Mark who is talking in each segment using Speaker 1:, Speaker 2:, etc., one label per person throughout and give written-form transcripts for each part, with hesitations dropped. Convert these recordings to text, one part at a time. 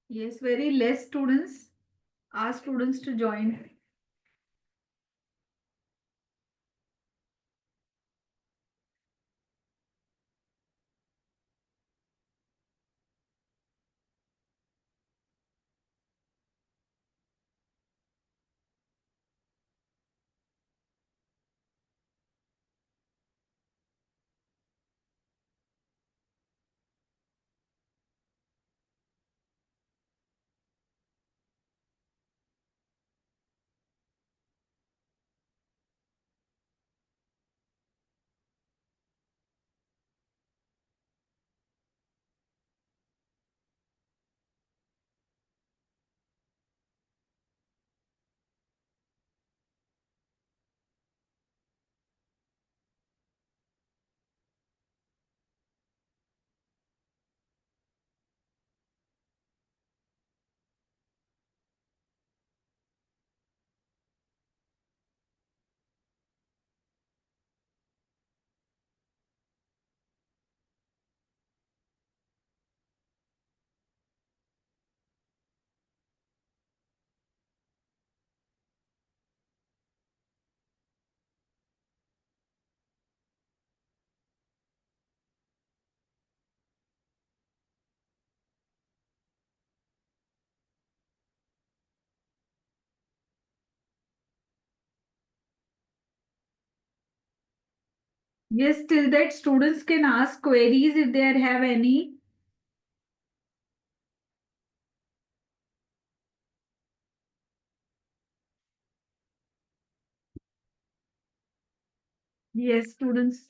Speaker 1: Yes, very less students. Ask students to join. Yes, till that students can ask queries if they have any. Yes, students.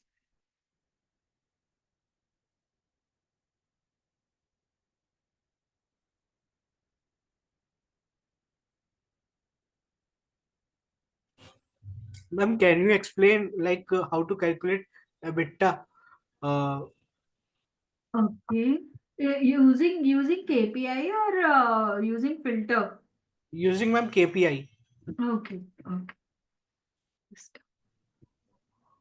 Speaker 2: Ma'am, can you explain how to calculate EBITDA
Speaker 1: Okay. Using KPI or using filter?
Speaker 2: using ma'am KPI?
Speaker 1: Okay. Okay.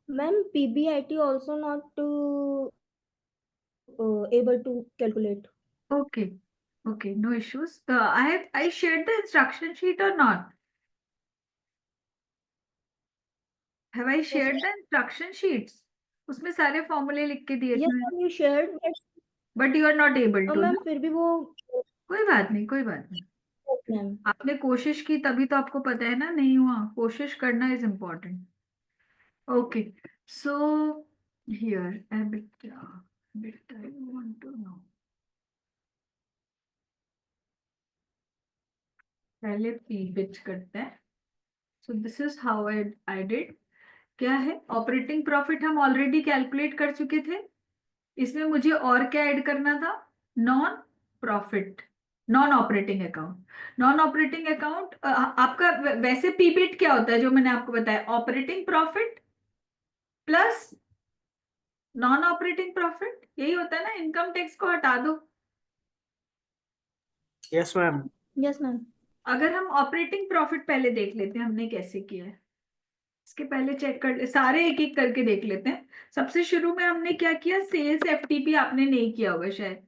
Speaker 3: Ma'am, PBIT also not able to calculate.
Speaker 1: Okay. Okay. No issues. I shared the instruction sheet or not? Have I
Speaker 3: Yes,
Speaker 1: shared the instruction sheets? उसमें सारे फॉर्मूले लिख के दिए
Speaker 3: yes
Speaker 1: थे
Speaker 3: ma'am, you shared,
Speaker 1: but you are not able to
Speaker 3: ma'am
Speaker 1: ना.
Speaker 3: फिर भी वो
Speaker 1: कोई बात नहीं, कोई बात नहीं.
Speaker 3: yes, ma'am.
Speaker 1: आपने कोशिश की तभी तो आपको पता है ना. नहीं हुआ, कोशिश करना is important. Okay. So here EBITDA. EBITDA you want to know. पहले पीबिट करते हैं. सो this is how I did. क्या है, ऑपरेटिंग प्रॉफिट हम ऑलरेडी कैलकुलेट कर चुके थे. इसमें मुझे और क्या ऐड करना था? Non profit, non operating account. Non operating account आपका वैसे पीबिट क्या होता है जो मैंने आपको बताया? Operating profit plus non operating profit, यही होता है ना. इनकम टैक्स को हटा दो.
Speaker 2: Yes ma'am.
Speaker 3: Yes ma'am.
Speaker 1: अगर हम ऑपरेटिंग प्रॉफिट पहले देख लेते हैं हमने कैसे किया है. इसके पहले चेक कर सारे एक एक करके देख लेते हैं. सबसे शुरू में हमने क्या किया? सेल्स एफटीपी आपने नहीं किया होगा शायद.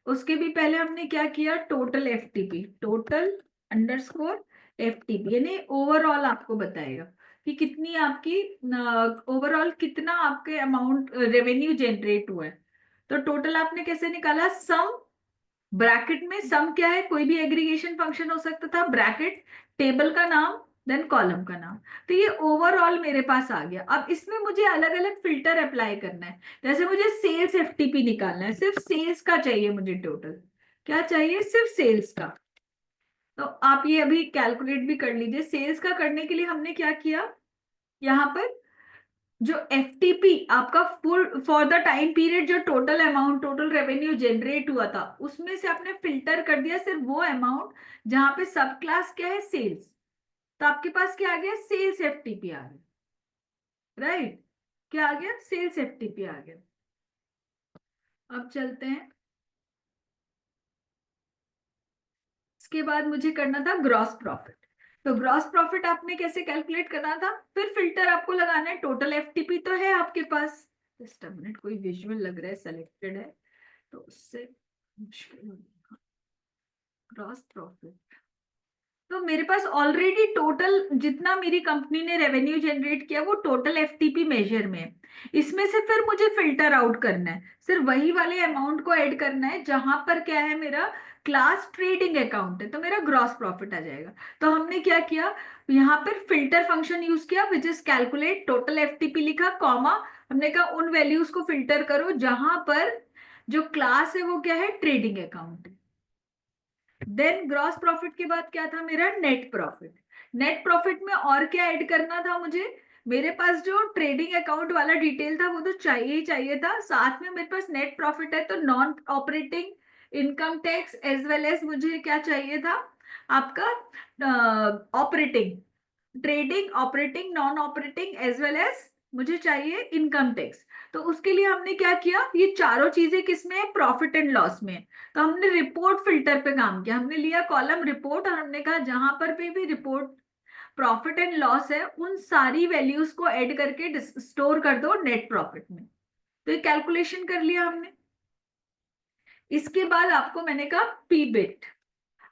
Speaker 1: उसके भी पहले हमने क्या किया? Total FTP, total underscore FTP, यानी ओवरऑल आपको बताएगा कि कितनी आपकी ओवरऑल कितना आपके अमाउंट रेवेन्यू जनरेट हुआ है. तो टोटल आपने कैसे निकाला? सम, ब्रैकेट में सम क्या है? कोई भी एग्रीगेशन फंक्शन हो सकता था. ब्रैकेट, टेबल का नाम, देन कॉलम का नाम. तो ये ओवरऑल मेरे पास आ गया. अब इसमें मुझे अलग अलग फिल्टर अप्लाई करना है. जैसे मुझे सेल्स एफटीपी निकालना है, सिर्फ सेल्स का चाहिए मुझे. टोटल क्या चाहिए? सिर्फ सेल्स का. तो आप ये अभी कैलकुलेट भी कर लीजिए. सेल्स का करने के लिए हमने क्या किया? यहाँ पर जो एफटीपी आपका full for the time period, जो total amount, total revenue generate हुआ था, उसमें से आपने फिल्टर कर दिया सिर्फ वो अमाउंट जहां पे सब क्लास क्या है? सेल्स. तो आपके पास क्या आ गया? सेल्स एफटीपी आ गया. राइट. क्या आ गया? सेल्स एफटीपी आ गया. अब चलते हैं. इसके बाद मुझे करना था ग्रॉस प्रॉफिट. तो ग्रॉस प्रॉफिट आपने कैसे कैलकुलेट करना था? फिर फिल्टर आपको लगाना है. टोटल एफटीपी तो है आपके पास. जस्ट अ मिनट, कोई विजुअल लग रहा है, सेलेक्टेड है तो उससे मुश्किल हो जाएगा. ग्रॉस प्रॉफिट, तो मेरे पास ऑलरेडी टोटल जितना मेरी कंपनी ने रेवेन्यू जनरेट किया वो टोटल एफटीपी मेजर में है। इसमें से फिर मुझे फिल्टर आउट करना है, सिर्फ वही वाले अमाउंट को ऐड करना है जहां पर क्या है, मेरा क्लास ट्रेडिंग अकाउंट है, तो मेरा ग्रॉस प्रॉफिट आ जाएगा। तो हमने क्या किया, यहाँ पर फिल्टर फंक्शन यूज किया, which is calculate total FTP लिखा, कॉमा, हमने कहा उन वैल्यूज को फिल्टर करो जहां पर जो क्लास है वो क्या है, ट्रेडिंग अकाउंट है। देन ग्रॉस प्रॉफिट के बाद क्या था मेरा, नेट प्रॉफिट। नेट प्रॉफिट में और क्या ऐड करना था मुझे, मेरे पास जो ट्रेडिंग अकाउंट वाला डिटेल था वो तो चाहिए ही चाहिए था, साथ में मेरे पास नेट प्रॉफिट है तो non operating income tax as well as मुझे क्या चाहिए था, आपका operating, trading, operating, non operating as well as मुझे चाहिए इनकम टैक्स। तो उसके लिए हमने क्या किया, ये चारों चीजें किसमें है, प्रॉफिट एंड लॉस में। तो हमने रिपोर्ट फिल्टर पे काम किया, हमने लिया कॉलम रिपोर्ट और हमने कहा जहां पर भी रिपोर्ट प्रॉफिट एंड लॉस है उन सारी वैल्यूज को ऐड करके स्टोर कर दो नेट प्रॉफिट में। तो ये कैलकुलेशन कर लिया हमने। इसके बाद आपको मैंने कहा पीबिट।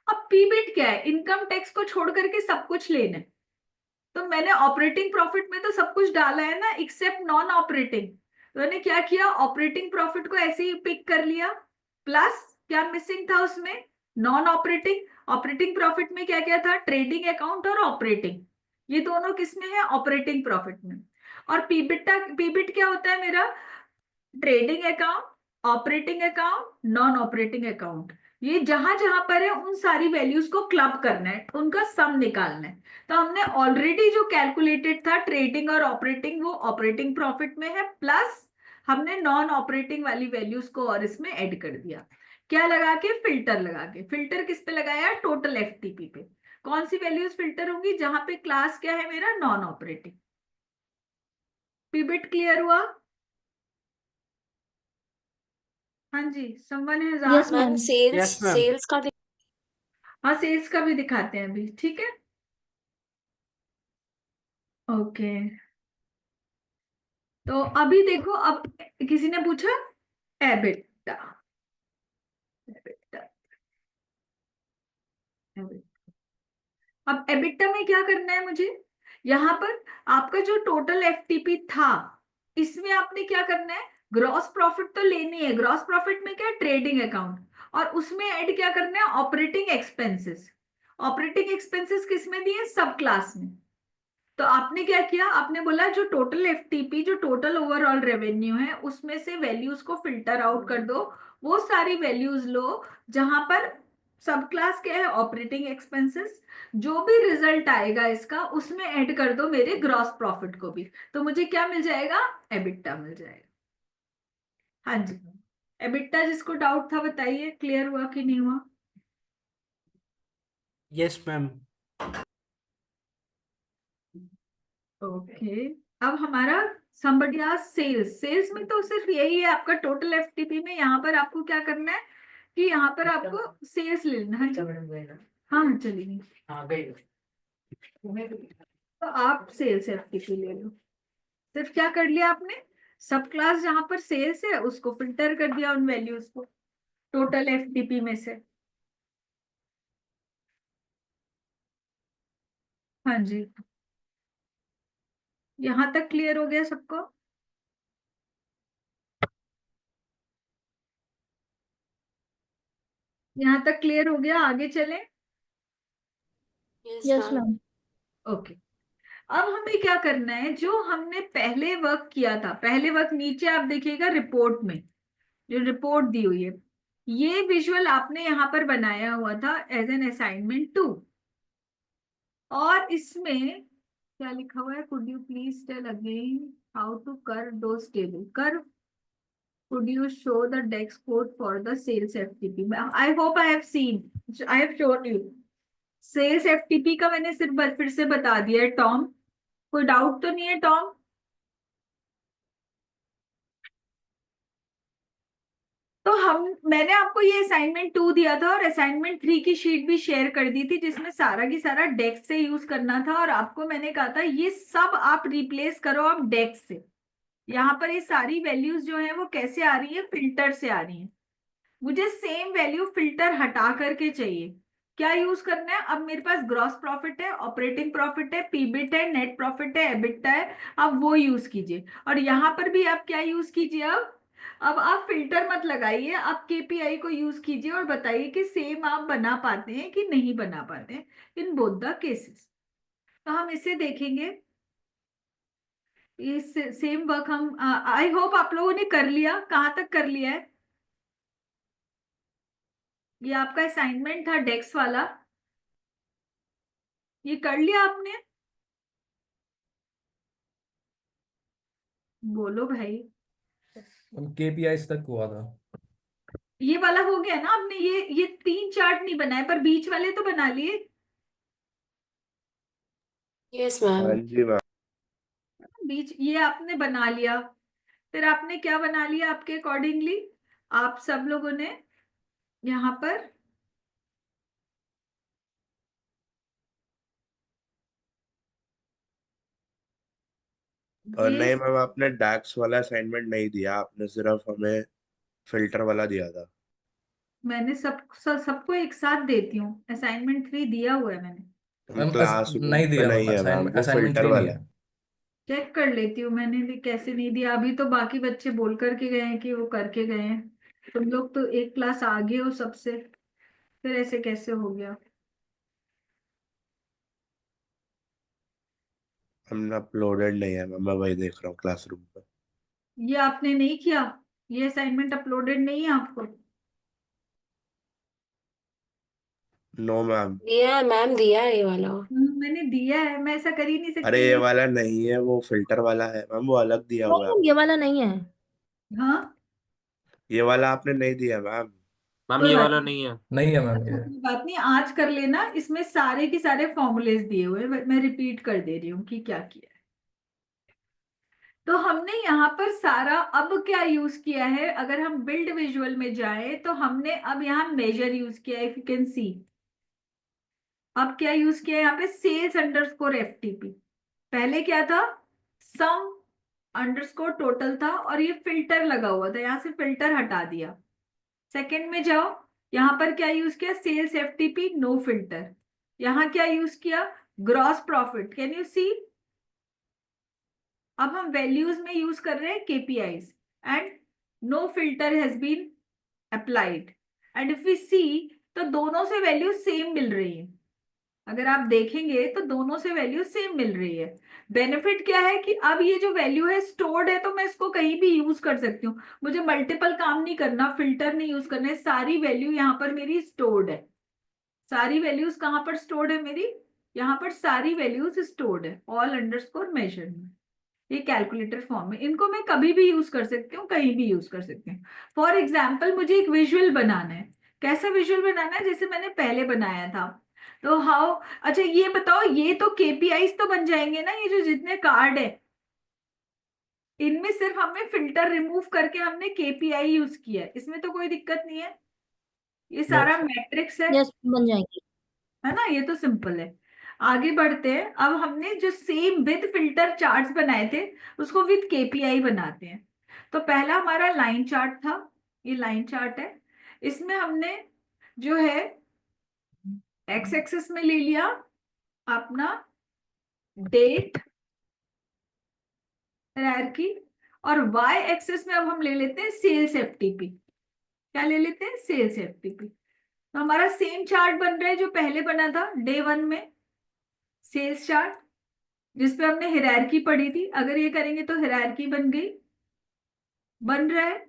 Speaker 1: अब पीबिट क्या है, इनकम टैक्स को छोड़ करके सब कुछ लेना है। तो मैंने ऑपरेटिंग प्रॉफिट में तो सब कुछ डाला है ना एक्सेप्ट नॉन ऑपरेटिंग। तो मैंने क्या किया, ऑपरेटिंग प्रॉफिट को ऐसे ही पिक कर लिया, प्लस क्या मिसिंग था उसमें, नॉन ऑपरेटिंग। ऑपरेटिंग प्रॉफिट में क्या क्या था, ट्रेडिंग अकाउंट और ऑपरेटिंग, ये दोनों किसमें है, ऑपरेटिंग प्रॉफिट में। और पीबिट क्या होता है मेरा, trading account, operating account, non operating account, ये जहां जहां पर है उन सारी वैल्यूज को क्लब करना है, उनका सम निकालना है। तो हमने ऑलरेडी जो कैलकुलेटेड था ट्रेडिंग और ऑपरेटिंग वो ऑपरेटिंग प्रॉफिट में है, प्लस हमने नॉन ऑपरेटिंग वाली वैल्यूज को और इसमें ऐड कर दिया। क्या लगा के, फिल्टर लगा के। फिल्टर किस पे लगाया, टोटल एफटीपी पे। कौन सी वैल्यूज फिल्टर होंगी, जहां पे क्लास क्या है मेरा, नॉन ऑपरेटिंग। पीबिट क्लियर हुआ? हाँ जी, someone has
Speaker 3: Yes,
Speaker 1: asked.
Speaker 3: ma'am.
Speaker 2: Yes, ma'am.
Speaker 4: Sales का
Speaker 1: हाँ, सेल्स का भी दिखाते हैं अभी, ठीक है। ओके, तो अभी देखो, अब किसी ने पूछा एबिटा, एबिटा, अब एबिटा में क्या करना है मुझे, यहाँ पर आपका जो टोटल एफटीपी था इसमें आपने क्या करना है, ग्रॉस प्रॉफिट तो लेनी है। ग्रॉस प्रॉफिट में क्या, ट्रेडिंग अकाउंट, और उसमें ऐड क्या करना है, ऑपरेटिंग एक्सपेंसेस। ऑपरेटिंग एक्सपेंसेस किसमें दिए, सब क्लास में। तो आपने क्या किया, आपने बोला जो टोटल एफटीपी, जो टोटल ओवरऑल रेवेन्यू है उसमें से वैल्यूज को फिल्टर आउट कर दो, वो सारी वैल्यूज लो जहां पर सब क्लास क्या है, ऑपरेटिंग एक्सपेंसेस। जो भी रिजल्ट आएगा इसका उसमें ऐड कर दो मेरे ग्रॉस प्रॉफिट को भी, तो मुझे क्या मिल जाएगा, एबिटा मिल जाएगा। हाँ जी, एबिटा जिसको डाउट था बताइए, क्लियर हुआ कि नहीं हुआ?
Speaker 2: Yes, ma'am.
Speaker 1: ओके, अब हमारा somebody asked सेल्स। सेल्स में तो सिर्फ यही है आपका टोटल एफटीपी में, यहाँ पर आपको क्या करना है कि यहाँ पर आपको सेल्स लेना है। हाँ चलिए, तो आप सेल्स एफटीपी ले लो। सिर्फ क्या कर लिया आपने, सब क्लास जहां पर सेल्स है उसको फिल्टर कर दिया उन वैल्यूज को टोटल एफटीपी में से। हाँ जी, यहाँ तक क्लियर हो गया सबको? यहाँ तक क्लियर हो गया, आगे चले?
Speaker 3: Yes, ma'am.
Speaker 1: ओके, अब हमें क्या करना है, जो हमने पहले वर्क किया था, पहले वर्क नीचे आप देखिएगा रिपोर्ट में, जो रिपोर्ट दी हुई है, ये विजुअल आपने यहाँ पर बनाया हुआ था एज एन असाइनमेंट 2। और इसमें क्या लिखा हुआ है, could you please tell again how to कर दोस टेबल कर, could you show the dex code for the sales FTP? I hope I have seen, I have shown you sales FTP का मैंने सिर्फ फिर से बता दिया है। टॉम, कोई डाउट तो नहीं है टॉम? तो मैंने आपको ये असाइनमेंट 2 दिया था और असाइनमेंट 3 की शीट भी शेयर कर दी थी जिसमें सारा की सारा डेक्स से यूज करना था, और आपको मैंने कहा था ये सब आप रिप्लेस करो आप डेक्स से। यहाँ पर ये सारी वैल्यूज जो है वो कैसे आ रही है, फिल्टर से आ रही है। मुझे सेम वैल्यू फिल्टर हटा करके चाहिए, क्या यूज करना है? अब मेरे पास ग्रॉस प्रॉफिट है, ऑपरेटिंग प्रॉफिट है, पीबिट है, नेट प्रॉफिट है, एबिटा है, अब वो यूज कीजिए। और यहाँ पर भी आप क्या यूज कीजिए? अब आप फिल्टर मत लगाइए, आप केपीआई को यूज कीजिए और बताइए कि सेम आप बना पाते हैं कि नहीं बना पाते हैं इन बोथ द केसेस। तो हम इसे देखेंगे, ये सेम वर्क हम, आई होप आप लोगों ने कर लिया। कहाँ तक कर लिया है? ये आपका असाइनमेंट था डेक्स वाला, ये कर लिया आपने? बोलो भाई।
Speaker 4: केपीआईस तक हुआ था।
Speaker 1: ये वाला हो गया ना आपने? ये 3 चार्ट नहीं बनाए पर बीच वाले तो बना लिए।
Speaker 5: Yes ma'am.
Speaker 6: जी मैम।
Speaker 1: बीच ये आपने बना लिया। फिर आपने क्या बना लिया आपके अकॉर्डिंगली? आप सब लोगों ने यहाँ पर
Speaker 6: और
Speaker 1: ये
Speaker 6: नहीं मैम, आपने डैक्स वाला असाइनमेंट नहीं दिया, आपने सिर्फ हमें फिल्टर वाला दिया था।
Speaker 1: मैंने सबको एक साथ देती हूँ। असाइनमेंट 3 दिया हुआ है मैंने।
Speaker 4: मैम
Speaker 6: क्लासरूम
Speaker 4: नहीं
Speaker 6: पे
Speaker 4: दिया मैम,
Speaker 6: नहीं है मैम, वो
Speaker 4: असाइनमेंट
Speaker 6: फिल्टर
Speaker 4: 3 नहीं
Speaker 6: वाला
Speaker 4: है।
Speaker 6: है।
Speaker 1: चेक कर लेती हूँ मैंने भी कैसे नहीं दिया। अभी तो बाकी बच्चे बोल करके गए हैं कि वो करके गए हैं। तुम लोग तो एक क्लास आगे हो सबसे, फिर ऐसे कैसे हो गया?
Speaker 6: हमने अपलोडेड नहीं है मैम, मैं वही देख रहा हूँ क्लासरूम पे।
Speaker 1: ये आपने नहीं किया? ये असाइनमेंट अपलोडेड नहीं है आपको?
Speaker 6: No ma'am.
Speaker 5: दिया है मैम, दिया है ये वाला।
Speaker 1: मैंने दिया है, मैं ऐसा कर ही नहीं
Speaker 6: अरे
Speaker 1: सकती
Speaker 6: ये
Speaker 1: ये।
Speaker 6: वाला नहीं है, वो फिल्टर वाला है मैम, वो अलग दिया हुआ है
Speaker 3: नहीं, ये
Speaker 6: आपने।
Speaker 3: वाला नहीं है।
Speaker 1: हाँ,
Speaker 6: ये वाला आपने नहीं दिया मैम।
Speaker 7: मैम
Speaker 1: कोई
Speaker 7: ये
Speaker 1: बात
Speaker 7: वाला
Speaker 1: नहीं।
Speaker 7: नहीं है।
Speaker 4: नहीं है मैम ये।
Speaker 1: कोई बात नहीं, आज कर लेना। इसमें सारे के सारे फॉर्मूलेज दिए हुए हैं, मैं रिपीट कर दे रही हूँ कि क्या किया है। तो हमने यहाँ पर सारा अब क्या यूज किया है? अगर हम बिल्ड विजुअल में जाए तो हमने अब यहाँ मेजर यूज किया है, इफ यू कैन सी। अब क्या यूज किया है यहाँ पे? Sales underscore FTP. पहले क्या था? सम अंडरस्कोर टोटल था और ये फिल्टर लगा हुआ था, यहाँ से फिल्टर हटा दिया। सेकंड में जाओ, यहाँ पर क्या यूज किया? Sales FTP no filter. यहाँ क्या यूज किया? Gross profit. Can you see? अब हम वैल्यूज में यूज कर रहे हैं KPIs and no filter has been applied. And if we see तो दोनों से वैल्यू सेम मिल रही है। अगर आप देखेंगे तो दोनों से वैल्यू सेम मिल रही है। बेनिफिट क्या है कि अब ये जो वैल्यू है स्टोर्ड है, तो मैं इसको कहीं भी यूज कर सकती हूँ। मुझे मल्टीपल काम नहीं करना, फिल्टर नहीं यूज करना है। सारी वैल्यू यहाँ पर मेरी स्टोर्ड है। सारी वैल्यूज कहाँ पर स्टोर्ड है मेरी? यहाँ पर सारी वैल्यूज स्टोर्ड है, ऑल अंडरस्कोर मेजर में। ये कैलकुलेटर फॉर्म में, इनको मैं कभी भी यूज कर सकती हूँ, कहीं भी यूज कर सकती हूँ। फॉर एग्जाम्पल मुझे एक विजुअल बनाना है। कैसा विजुअल बनाना है? जैसे मैंने पहले बनाया था। तो हाउ, अच्छा ये बताओ, ये तो केपीआईज तो बन जाएंगे ना? ये जो जितने कार्ड है इनमें सिर्फ हमने फिल्टर रिमूव करके हमने केपीआई यूज किया है, इसमें तो कोई दिक्कत नहीं है। ये सारा मैट्रिक्स है
Speaker 3: यस, बन जाएंगे।
Speaker 1: है ना? ये तो सिंपल है। आगे बढ़ते हैं। अब हमने जो सेम विद फिल्टर चार्ट्स बनाए थे उसको विद केपीआई बनाते हैं। तो पहला हमारा लाइन चार्ट था, ये लाइन चार्ट है। इसमें हमने जो है एक्स एक्सिस में ले लिया अपना डेट हायरार्की, और वाई एक्सिस में अब हम ले लेते हैं सेल्स एफटीपी। क्या ले लेते हैं? Sales FTP. तो हमारा सेम चार्ट बन रहा है जो पहले बना था डे 1 में, सेल्स चार्ट, जिसपे हमने हायरार्की पढ़ी थी। अगर ये करेंगे तो हायरार्की बन गई, बन रहा है?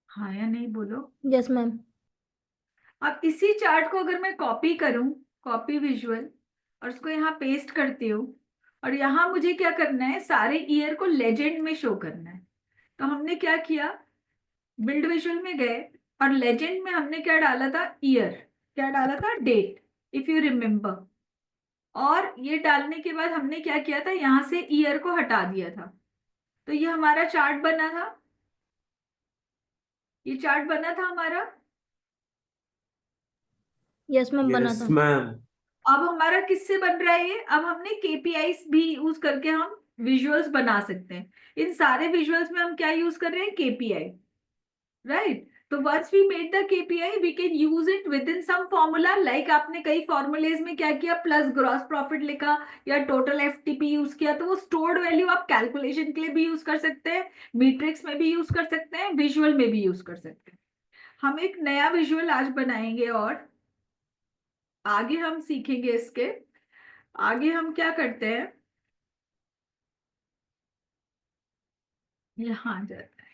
Speaker 1: हाँ या नहीं बोलो।
Speaker 3: Yes ma'am.
Speaker 1: अब इसी चार्ट को अगर मैं कॉपी करूं, कॉपी विजुअल, और उसको यहाँ पेस्ट करती हूँ, और यहाँ मुझे क्या करना है? सारे ईयर को लेजेंड में शो करना है। तो हमने क्या किया? बिल्ड विजुअल में गए और लेजेंड में हमने क्या डाला था? ईयर। क्या डाला था? Date, if you remember. और ये डालने के बाद हमने क्या किया था? यहाँ से ईयर को हटा दिया था। तो ये हमारा चार्ट बना था, ये चार्ट बना था हमारा।
Speaker 3: यस मैम, बना
Speaker 7: यस
Speaker 3: था।
Speaker 7: मैम।
Speaker 1: अब हमारा किससे बन रहा है ये? अब हमने केपीआईस भी यूज करके हम विजुअल्स बना सकते हैं। इन सारे विजुअल्स में हम क्या यूज कर रहे हैं? KPI, right. तो once we made the KPI we can use it within some formula, like आपने कई फॉर्मूलेज में क्या किया, प्लस ग्रॉस प्रॉफिट लिखा या टोटल एफटीपी यूज किया, तो वो स्टोर्ड वैल्यू आप कैलकुलेशन के लिए भी यूज कर सकते हैं, मैट्रिक्स में भी यूज कर सकते हैं, विजुअल में भी यूज कर सकते हैं। हम एक नया विजुअल आज बनाएंगे और आगे हम सीखेंगे इसके आगे हम क्या करते हैं, यहाँ जाता है,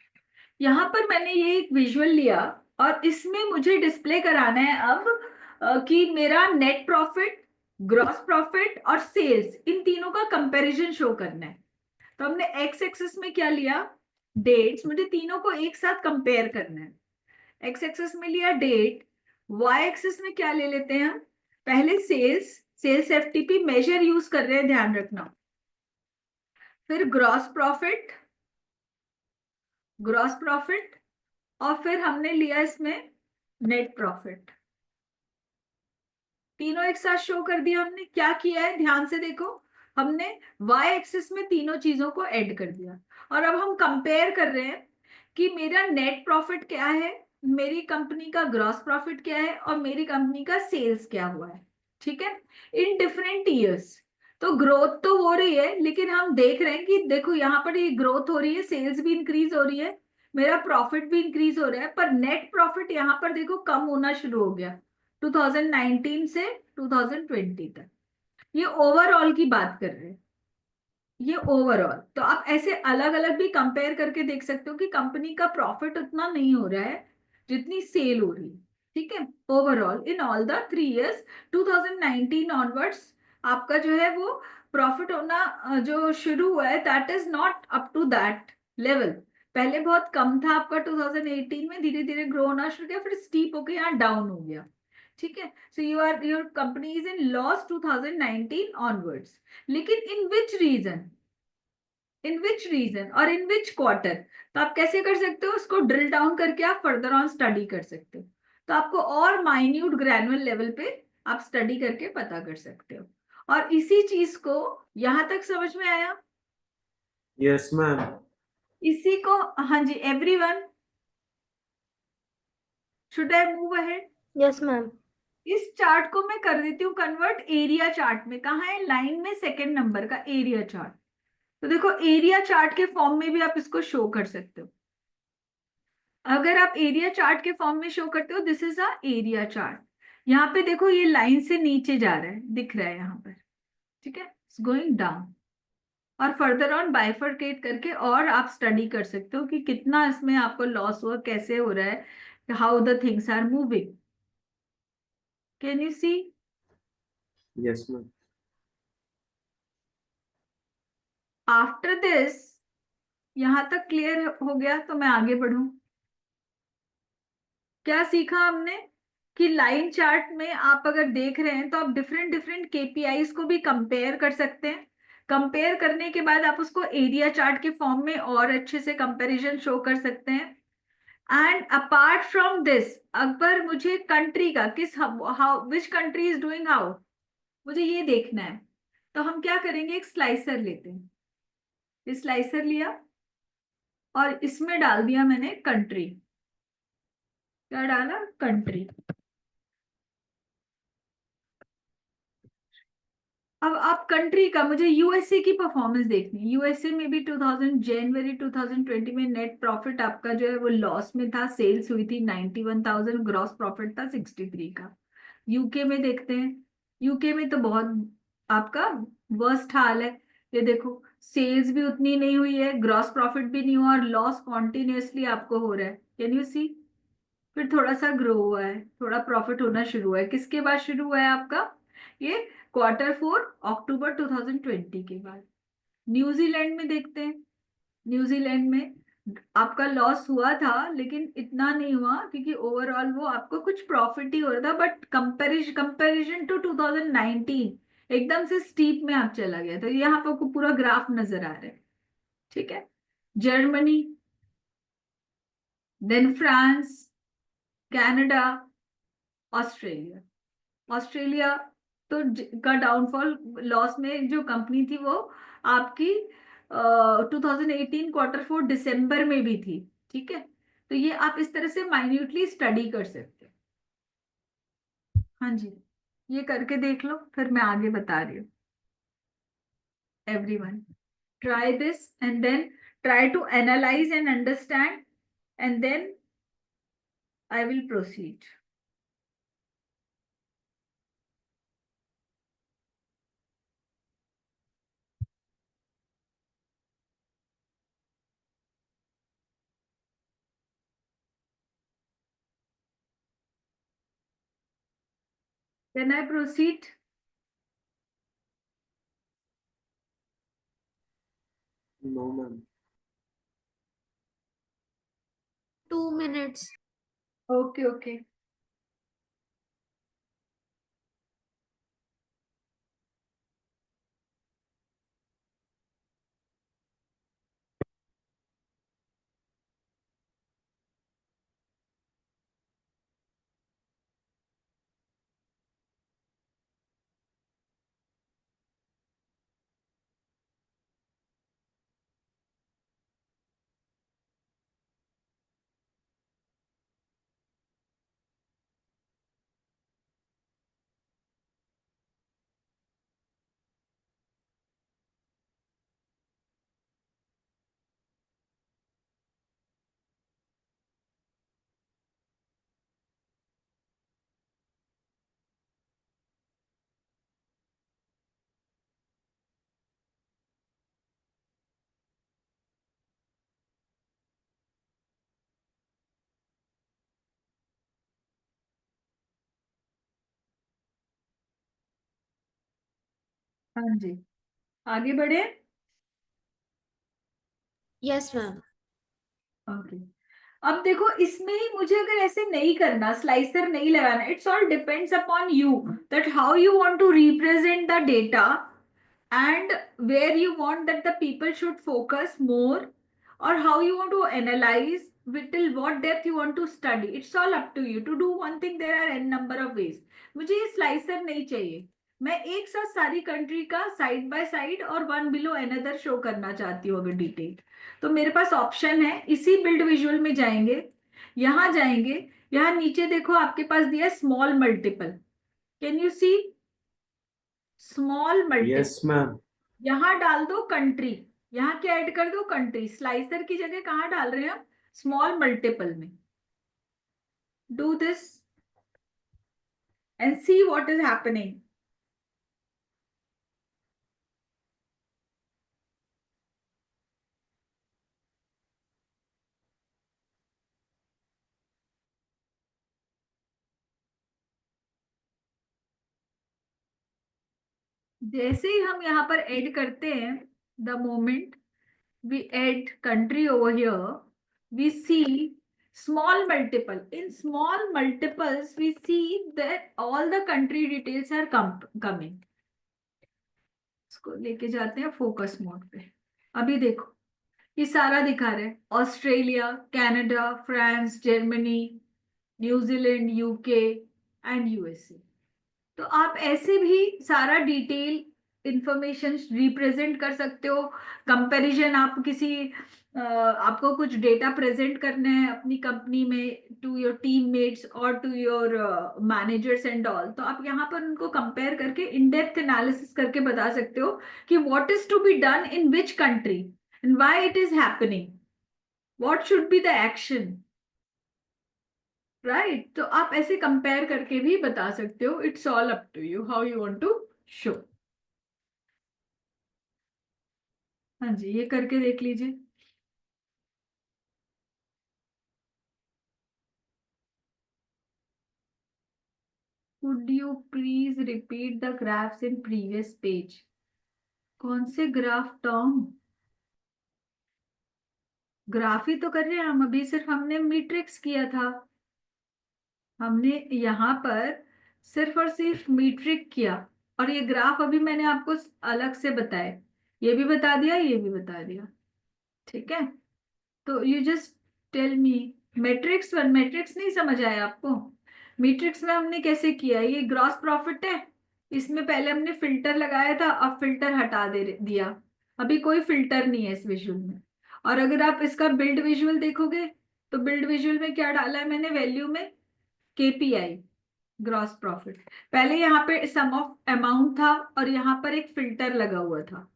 Speaker 1: यहाँ पर मैंने ये एक विजुअल लिया और इसमें मुझे डिस्प्ले कराना है अब कि मेरा नेट प्रॉफिट, ग्रॉस प्रॉफिट और सेल्स, इन तीनों का कंपैरिजन शो करना है। तो हमने एक्स एक्सिस में क्या लिया, डेट्स, मुझे तीनों को एक साथ कंपेयर करना है। एक्स एक्सिस में लिया डेट, वाई एक्सिस में क्या ले लेते हैं हम, पहले सेल्स एफटीपी मेजर यूज कर रहे हैं, ध्यान रखना, फिर ग्रॉस प्रॉफिट और फिर हमने लिया इसमें नेट प्रॉफिट, तीनों एक साथ शो कर दिया। हमने क्या किया है, ध्यान से देखो, हमने y एक्सिस में तीनों चीजों को ऐड कर दिया और अब हम कंपेयर कर रहे हैं कि मेरा नेट प्रॉफिट क्या है, मेरी कंपनी का ग्रॉस प्रॉफिट क्या है और मेरी कंपनी का सेल्स क्या हुआ है, ठीक है, इन डिफरेंट ईयर्स। तो ग्रोथ तो हो रही है, लेकिन हम देख रहे हैं कि देखो यहाँ पर ये ग्रोथ हो रही है, सेल्स भी इंक्रीज हो रही है, मेरा प्रॉफिट भी इंक्रीज हो रहा है, पर नेट प्रॉफिट यहाँ पर देखो कम होना शुरू हो गया 2019 से 2020 तक। ये ओवरऑल की बात कर रहे हैं, ये ओवरऑल। तो आप ऐसे अलग अलग भी कंपेयर करके देख सकते हो कि कंपनी का प्रॉफिट उतना नहीं हो रहा है जितनी सेल हो रही है, ठीक है। Overall in all the 3 years 2019 onwards आपका जो है वो प्रॉफिट होना जो शुरू हुआ है, that is not up to that level. पहले बहुत कम था आपका 2018 में, धीरे धीरे ग्रो होना शुरू किया, फिर स्टीप होकर यहाँ डाउन हो गया, ठीक है। So your company is in loss 2019 onwards, लेकिन इन विच रीजन और इन विच क्वार्टर, तो आप कैसे कर सकते हो, उसको ड्रिल डाउन करके आप फर्दर ऑन स्टडी कर सकते हो। तो आपको और माइन्यूट ग्रैनुअल लेवल पे आप स्टडी करके पता कर सकते हो। और इसी चीज को यहां तक समझ में आया?
Speaker 2: Yes, ma'am.
Speaker 1: इसी को, हाँ जी, everyone, should I move ahead?
Speaker 3: Yes ma'am.
Speaker 1: इस चार्ट को मैं कर देती हूँ कन्वर्ट एरिया चार्ट में, कहाँ है, लाइन में सेकंड नंबर का एरिया चार्ट। तो देखो एरिया चार्ट के फॉर्म में भी आप इसको शो कर सकते हो। अगर आप एरिया चार्ट के फॉर्म में शो करते हो, this is a area chart. यहाँ पे देखो ये लाइन से नीचे जा रहा है, दिख रहा है यहाँ पर, ठीक है, इट्स गोइंग डाउन। और फर्दर ऑन बाइफरकेट करके और आप स्टडी कर सकते हो कि कितना इसमें आपको लॉस हुआ, कैसे हो रहा है, how the things are moving. Can you see?
Speaker 2: Yes, ma'am.
Speaker 1: After this, यहां तक क्लियर हो गया, तो मैं आगे बढ़ूं। क्या सीखा हमने कि लाइन चार्ट में आप अगर देख रहे हैं तो आप डिफरेंट डिफरेंट केपीआईज को भी कंपेयर कर सकते हैं। कंपेयर करने के बाद आप उसको एरिया चार्ट के फॉर्म में और अच्छे से कंपैरिजन शो कर सकते हैं। एंड अपार्ट फ्रॉम दिस, अगर मुझे कंट्री का किस how which country is doing how, मुझे ये देखना है, तो हम क्या करेंगे, एक स्लाइसर लेते हैं। ये स्लाइसर लिया और इसमें डाल दिया मैंने कंट्री। क्या डाला, कंट्री। अब आप कंट्री का, मुझे यूएसए की परफॉर्मेंस देखनी है। यूएसए में भी जनवरी 2020 में नेट प्रॉफिट आपका जो है वो लॉस में था, सेल्स हुई थी 91,000, ग्रॉस प्रॉफिट था 63 का। यूके में देखते हैं, यूके में तो बहुत आपका वर्स्ट हाल है। ये देखो सेल्स भी उतनी नहीं हुई है, ग्रॉस प्रॉफिट भी नहीं हुआ और लॉस कॉन्टिन्यूसली आपको हो रहा है। कैन यू सी? फिर थोड़ा सा ग्रो हुआ है, थोड़ा प्रॉफिट होना शुरू हुआ है, किसके बाद शुरू हुआ है आपका, ये Q4 अक्टूबर 2020 के बाद। न्यूजीलैंड में देखते हैं, न्यूजीलैंड में आपका लॉस हुआ था लेकिन इतना नहीं हुआ क्योंकि ओवरऑल वो आपको कुछ प्रॉफिट ही हो रहा था, बट कंपैरिजन टू 2019 एकदम से स्टीप में आप चला गया, तो यहाँ पर आपको पूरा ग्राफ नजर आ रहा है, ठीक है। Germany, then France, Canada, Australia तो का डाउनफॉल, लॉस में जो कंपनी थी वो आपकी 2018 Q4 दिसंबर में भी थी, ठीक है। तो ये आप इस तरह से माइन्यूटली स्टडी कर सकते हो। हाँ जी, ये करके देख लो, फिर मैं आगे बता रही हूँ। Everyone try this and then try to analyze and understand, and then I will proceed. Can I proceed?
Speaker 2: No, ma'am.
Speaker 3: 2 minutes.
Speaker 1: Okay, okay. हाँ जी, आगे बढ़े।
Speaker 3: Yes, ma'am.
Speaker 1: ओके, अब देखो इसमें ही मुझे अगर ऐसे नहीं करना, स्लाइसर नहीं लगाना, it's all depends upon you that how you want to represent the data and where you want that the people should focus more, or how you want to analyze with till what depth you want to study. It's all up to you to do one thing. There are n number of ways. मुझे ये slicer नहीं चाहिए, मैं एक साथ सारी country का side by side और वन बिलो अनदर शो करना चाहती हूँ अगर डिटेल, तो मेरे पास ऑप्शन है, इसी बिल्ड विजुअल में जाएंगे, यहाँ जाएंगे, यहाँ नीचे देखो आपके पास दिया small multiple, can you see small multiple?
Speaker 2: Yes, ma'am.
Speaker 1: यहाँ डाल दो कंट्री, यहाँ क्या ऐड कर दो कंट्री, स्लाइसर की जगह कहाँ डाल रहे हैं हम, स्मॉल मल्टीपल में। Do this and see what is happening. जैसे ही हम यहाँ पर ऐड करते हैं, the moment we add country over here, we see small multiple. In small multiples, we see that all the country details are coming. इसको लेके जाते हैं फोकस मोड पे। अभी देखो ये सारा दिखा रहे हैं, Australia, Canada, France, Germany, New Zealand, UK and USA. तो आप ऐसे भी सारा डिटेल इंफॉर्मेशन रिप्रेजेंट कर सकते हो। कंपैरिजन, आप किसी आपको कुछ डेटा प्रेजेंट करने हैं अपनी कंपनी में टू योर टीममेट्स और to your managers and all, तो आप यहाँ पर उनको कंपेयर करके इन डेप्थ एनालिसिस करके बता सकते हो कि what is to be done in which country and why it is happening, what should be the action, right. तो आप ऐसे कंपेयर करके भी बता सकते हो। It's all up to you how you want to show. हाँ जी, ये करके देख लीजिए। Could you please repeat the graphs in previous page? कौन से ग्राफ टर्म? ग्राफ ही तो कर रहे हैं हम अभी, सिर्फ हमने मैट्रिक्स किया था, हमने यहाँ पर सिर्फ और सिर्फ मीट्रिक किया, और ये ग्राफ अभी मैंने आपको अलग से बताया, ये भी बता दिया, ये भी बता दिया, ठीक है। तो you just tell me, matrix one, matrix नहीं समझ आया आपको? मैट्रिक्स में हमने कैसे किया, ये ग्रॉस प्रॉफिट है, इसमें पहले हमने फिल्टर लगाया था, अब फिल्टर हटा दिया, अभी कोई फिल्टर नहीं है इस विजुअल में। और अगर आप इसका बिल्ड विजुअल देखोगे, तो बिल्ड विजुअल में क्या डाला है मैंने वैल्यू में? KPI, gross profit. पहले यहाँ पे सम ऑफ अमाउंट था और यहाँ पर एक फिल्टर लगा हुआ था।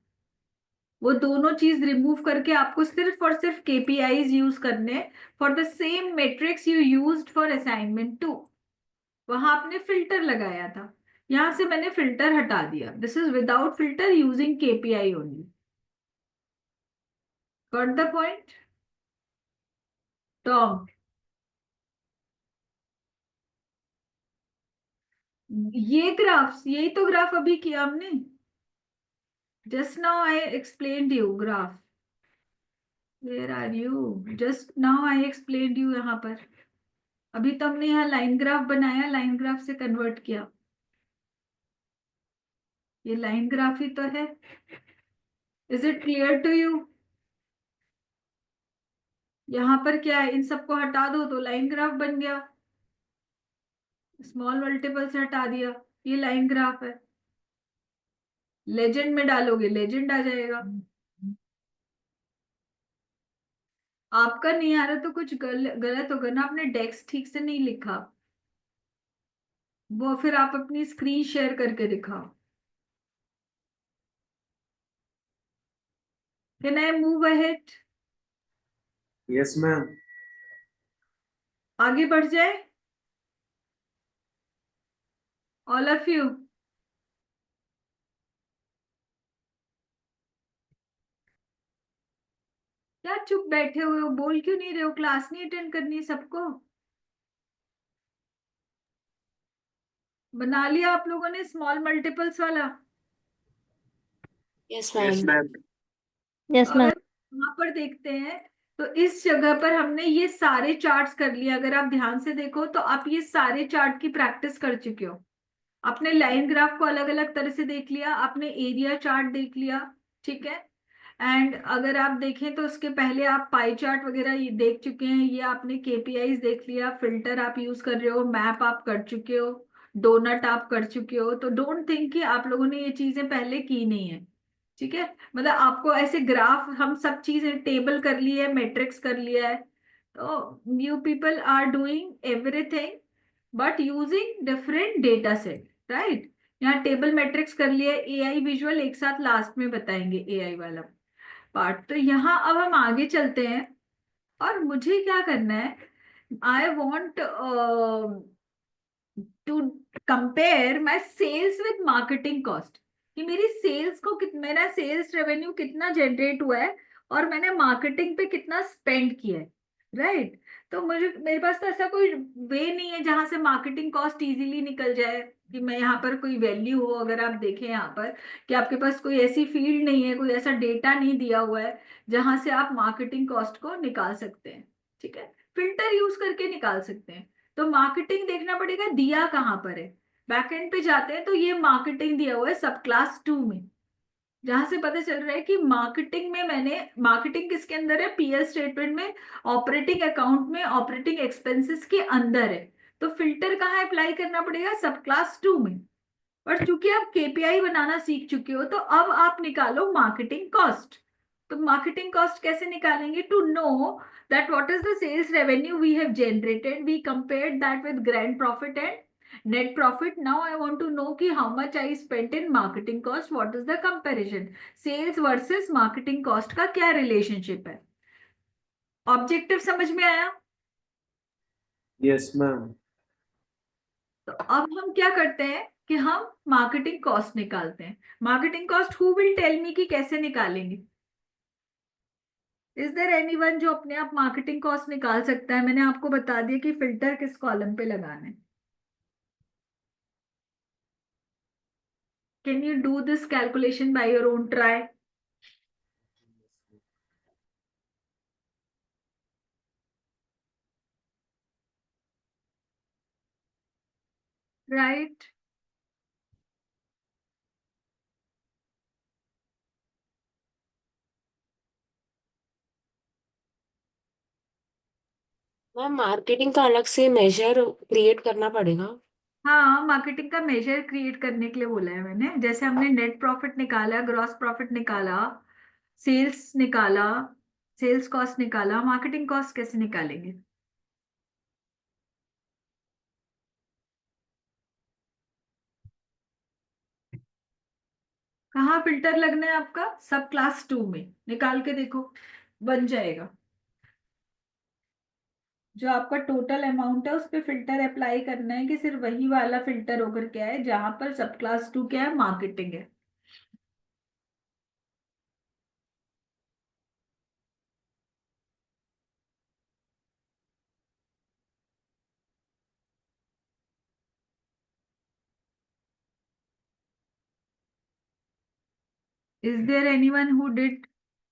Speaker 1: वो दोनों चीज रिमूव करके आपको सिर्फ और सिर्फ केपीआईज यूज करने for the same matrix you used for assignment 2। वहां आपने फिल्टर लगाया था, यहां से मैंने फिल्टर हटा दिया। This is without filter using KPI only. Got the point Tom? ये ग्राफ्स, यही तो ग्राफ अभी किया हमने। Just now I explained you graph. Where are you? Just now I explained you. यहाँ पर अभी तो हमने यहाँ लाइन ग्राफ बनाया, लाइन ग्राफ से कन्वर्ट किया। ये लाइन ग्राफ ही तो है। Is it clear to you? यहाँ पर क्या है, इन सबको हटा दो तो लाइन ग्राफ बन गया। स्मॉल मल्टीपल से हटा दिया, ये लाइन ग्राफ है। लेजेंड में डालोगे लेजेंड आ जाएगा। आपका नहीं आ रहा तो कुछ गलत होगा ना, आपने डेक्स ठीक से नहीं लिखा। वो फिर आप अपनी स्क्रीन शेयर करके दिखाओ। Can I move ahead?
Speaker 2: Yes, ma'am.
Speaker 1: आगे बढ़ जाए ऑल ऑफ यू? क्या चुप बैठे हुए हो, बोल क्यों नहीं रहे हो? क्लास नहीं अटेंड करनी है सबको? बना लिया आप लोगों ने स्मॉल मल्टीपल्स वाला?
Speaker 5: Yes,
Speaker 6: yes
Speaker 5: ma'am.
Speaker 6: Ma'am.
Speaker 3: Yes ma'am.
Speaker 1: अगर वहां पर देखते हैं तो इस जगह पर हमने ये सारे चार्ट्स कर लिए। अगर आप ध्यान से देखो तो आप ये सारे चार्ट की प्रैक्टिस कर चुके हो। आपने लाइन ग्राफ को अलग अलग तरह से देख लिया, आपने एरिया चार्ट देख लिया, ठीक है। एंड अगर आप देखें तो उसके पहले आप पाई चार्ट वगैरह ये देख चुके हैं, ये आपने केपीआईज देख लिया, फिल्टर आप यूज कर रहे हो, मैप आप कर चुके हो, डोनट आप कर चुके हो। तो डोंट थिंक कि आप लोगों ने ये चीजें पहले की नहीं है, ठीक है। मतलब आपको ऐसे ग्राफ, हम सब चीजें टेबल कर ली है, मैट्रिक्स कर लिया है। तो you people are doing everything but using different data set, right. यहाँ टेबल मैट्रिक्स कर लिया, एआई विजुअल एक साथ लास्ट में बताएंगे एआई वाला पार्ट। तो यहाँ अब हम आगे चलते हैं और मुझे क्या करना है, I want to compare my sales with marketing cost. कि मेरी सेल्स को मेरा सेल्स रेवेन्यू कितना जनरेट हुआ है और मैंने मार्केटिंग पे कितना स्पेंड किया है, राइट। तो मेरे पास तो ऐसा कोई वे नहीं है जहां से मार्केटिंग कॉस्ट इजीली निकल जाए कि मैं यहाँ पर कोई वैल्यू हो। अगर आप देखें यहाँ पर कि आपके पास कोई ऐसी फील्ड नहीं है, कोई ऐसा डेटा नहीं दिया हुआ है जहां से आप मार्केटिंग कॉस्ट को निकाल सकते हैं, ठीक है। फिल्टर यूज करके निकाल सकते हैं। तो मार्केटिंग देखना पड़ेगा दिया कहाँ पर है। बैकएंड पे जाते हैं तो ये मार्केटिंग दिया हुआ है सब क्लास 2 में, जहां से पता चल रहा है कि मार्केटिंग में मैंने, मार्केटिंग किसके अंदर है? पीएल स्टेटमेंट में, ऑपरेटिंग अकाउंट में, ऑपरेटिंग एक्सपेंसेस के अंदर है। तो फिल्टर कहाँ अप्लाई करना पड़ेगा? सब क्लास 2 में। और चूंकि आप केपीआई बनाना सीख चुके हो तो अब आप निकालो मार्केटिंग कॉस्ट। तो मार्केटिंग कॉस्ट कैसे निकालेंगे? To know that what is the sales revenue we have generated, we compared that with grand profit and net profit. Now I want to know ki how much I spent in marketing cost, what is the comparison? Sales versus marketing cost का क्या relationship है? Objective समझ में आया?
Speaker 2: Yes, ma'am.
Speaker 1: तो अब हम क्या करते हैं कि हम मार्केटिंग कॉस्ट निकालते हैं। Marketing cost who will tell me कि कैसे निकालेंगे? इज देयर एनीवन जो अपने आप मार्केटिंग कॉस्ट निकाल सकता है? मैंने आपको बता दिया कि फिल्टर किस कॉलम पे लगाना है। Can you do this calculation by your own try? Right.
Speaker 5: Ma'am marketing का अलग से मेजर क्रिएट करना पड़ेगा।
Speaker 1: हाँ, मार्केटिंग का मेजर क्रिएट करने के लिए बोला है मैंने। जैसे हमने नेट प्रॉफिट निकाला, ग्रॉस प्रॉफिट निकाला, सेल्स निकाला, सेल्स कॉस्ट निकाला, मार्केटिंग कॉस्ट कैसे निकालेंगे? कहाँ फिल्टर लगना है आपका? सब क्लास 2 में निकाल के देखो, बन जाएगा। जो आपका टोटल अमाउंट है उस पे फिल्टर अप्लाई करना है कि सिर्फ वही वाला फिल्टर होकर क्या है जहां पर सब क्लास 2 क्या है, मार्केटिंग है। Is there anyone who did?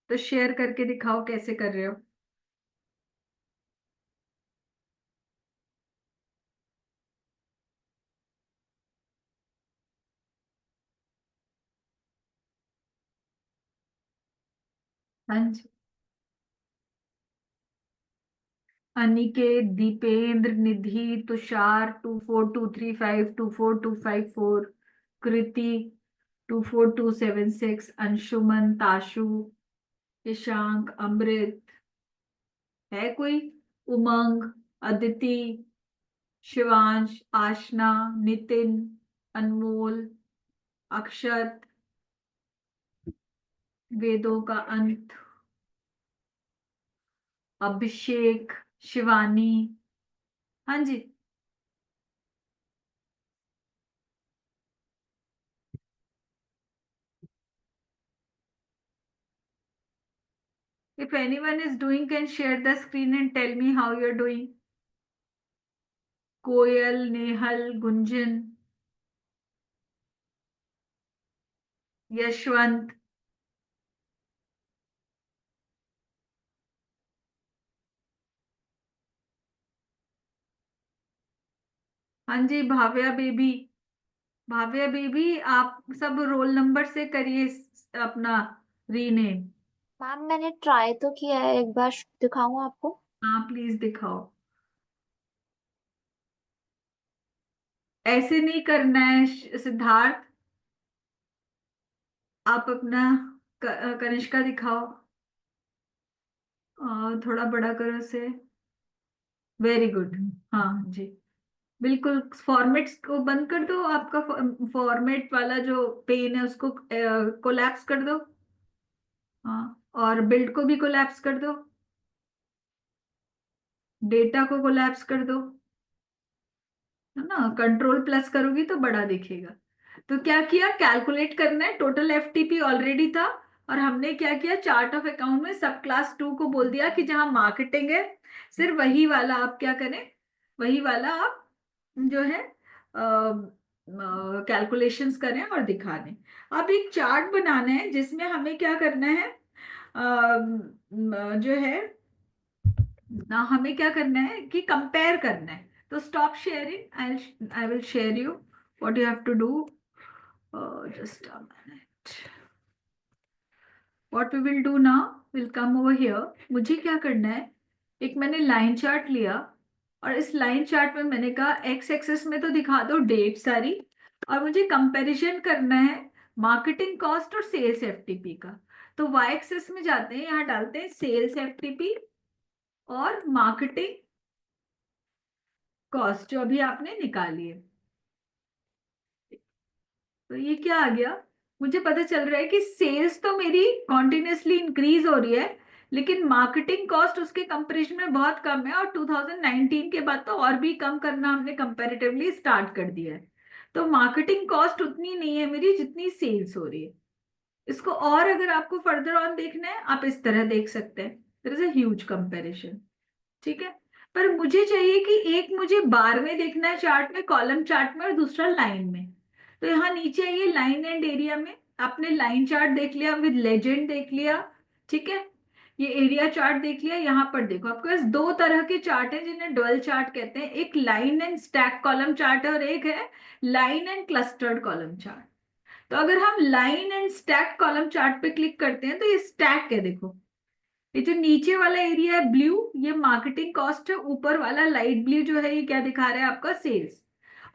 Speaker 1: तो शेयर करके दिखाओ कैसे कर रहे हो। हाँ जी। अनिकेत, दीपेंद्र, निधि, तुषार 24235, 24254, कृति 24276, अंशुमन, ताशु, ईशांक, अमृत, है कोई? उमंग, अदिति, शिवांश, आशना, नितिन, अनमोल, अक्षत, वेदों का अंत, अभिषेक, शिवानी। हाँ जी। If anyone is doing, can share the screen and tell me how you're doing. कोयल, नेहल, गुंजन, यशवंत, हाँ जी, भाव्या बेबी। भाव्या बेबी, आप सब रोल नंबर से करिए अपना रीनेम।
Speaker 7: मैम मैंने ट्राई तो किया है, एक बार दिखाऊं आपको?
Speaker 1: हाँ प्लीज दिखाओ। ऐसे नहीं करना है सिद्धार्थ। आप अपना कनिष्का दिखाओ। थोड़ा बड़ा करो से। Very good. हाँ जी, बिल्कुल। फॉर्मेट्स को बंद कर दो, आपका फॉर्मेट वाला जो पेन है उसको कोलैप्स कर दो। हाँ, और बिल्ड को भी कोलैप्स कर दो, डेटा को कोलैप्स कर दो, है ना? कंट्रोल प्लस करोगी तो बड़ा दिखेगा। तो क्या किया, कैलकुलेट करना है। टोटल एफटीपी ऑलरेडी था, और हमने क्या किया, चार्ट ऑफ अकाउंट में सब क्लास 2 को बोल दिया कि जहां मार्केटिंग है सिर्फ वही वाला आप क्या करें, वही वाला आप जो है कैलकुलेशंस करें और दिखा दें। अब एक चार्ट बनाना है जिसमें हमें क्या करना है, जो है ना, हमें क्या करना है कि कंपेयर करना है। तो stop sharing, I will share you what you have to do. Just a minute. What we will do now, will come over here. मुझे क्या करना है, एक मैंने लाइन चार्ट लिया, और इस लाइन चार्ट में मैंने कहा एक्स एक्सेस में तो दिखा दो डेट सारी, और मुझे कंपैरिजन करना है मार्केटिंग कॉस्ट और सेल्स एफटीपी का। तो वाई एक्सेस में जाते हैं, यहाँ डालते हैं सेल्स एफटीपी और मार्केटिंग कॉस्ट जो अभी आपने निकाली है। तो ये क्या आ गया, मुझे पता चल रहा है कि सेल्स तो मेरी कॉन्टिन्यूसली इंक्रीज हो रही है, लेकिन मार्केटिंग कॉस्ट उसके कंपैरिजन में बहुत कम है, और 2019 के बाद तो और भी कम करना हमने कंपैरेटिवली स्टार्ट कर दिया है। तो मार्केटिंग कॉस्ट उतनी नहीं है मेरी जितनी सेल्स हो रही है। इसको और अगर आपको फर्दर ऑन देखना है, आप इस तरह देख सकते हैं, there is a huge comparison. ठीक है, पर मुझे चाहिए कि एक मुझे बार में देखना है चार्ट में, कॉलम चार्ट में, और दूसरा लाइन में। तो यहाँ नीचे आइए, लाइन एंड एरिया में आपने लाइन चार्ट देख लिया, विद लेजेंड देख लिया, ठीक है। ये एरिया चार्ट देख लिया। यहाँ पर देखो, आपके पास दो तरह के चार्ट हैं जिन्हें डुअल चार्ट कहते हैं। एक line and stack column chart है, और एक है line and clustered column chart. तो अगर हम line and stack column chart पे क्लिक करते हैं तो ये स्टैक है, देखो ये जो नीचे वाला एरिया है ब्लू, ये मार्केटिंग कॉस्ट है। ऊपर वाला लाइट ब्लू जो है ये क्या दिखा रहा है, आपका सेल्स।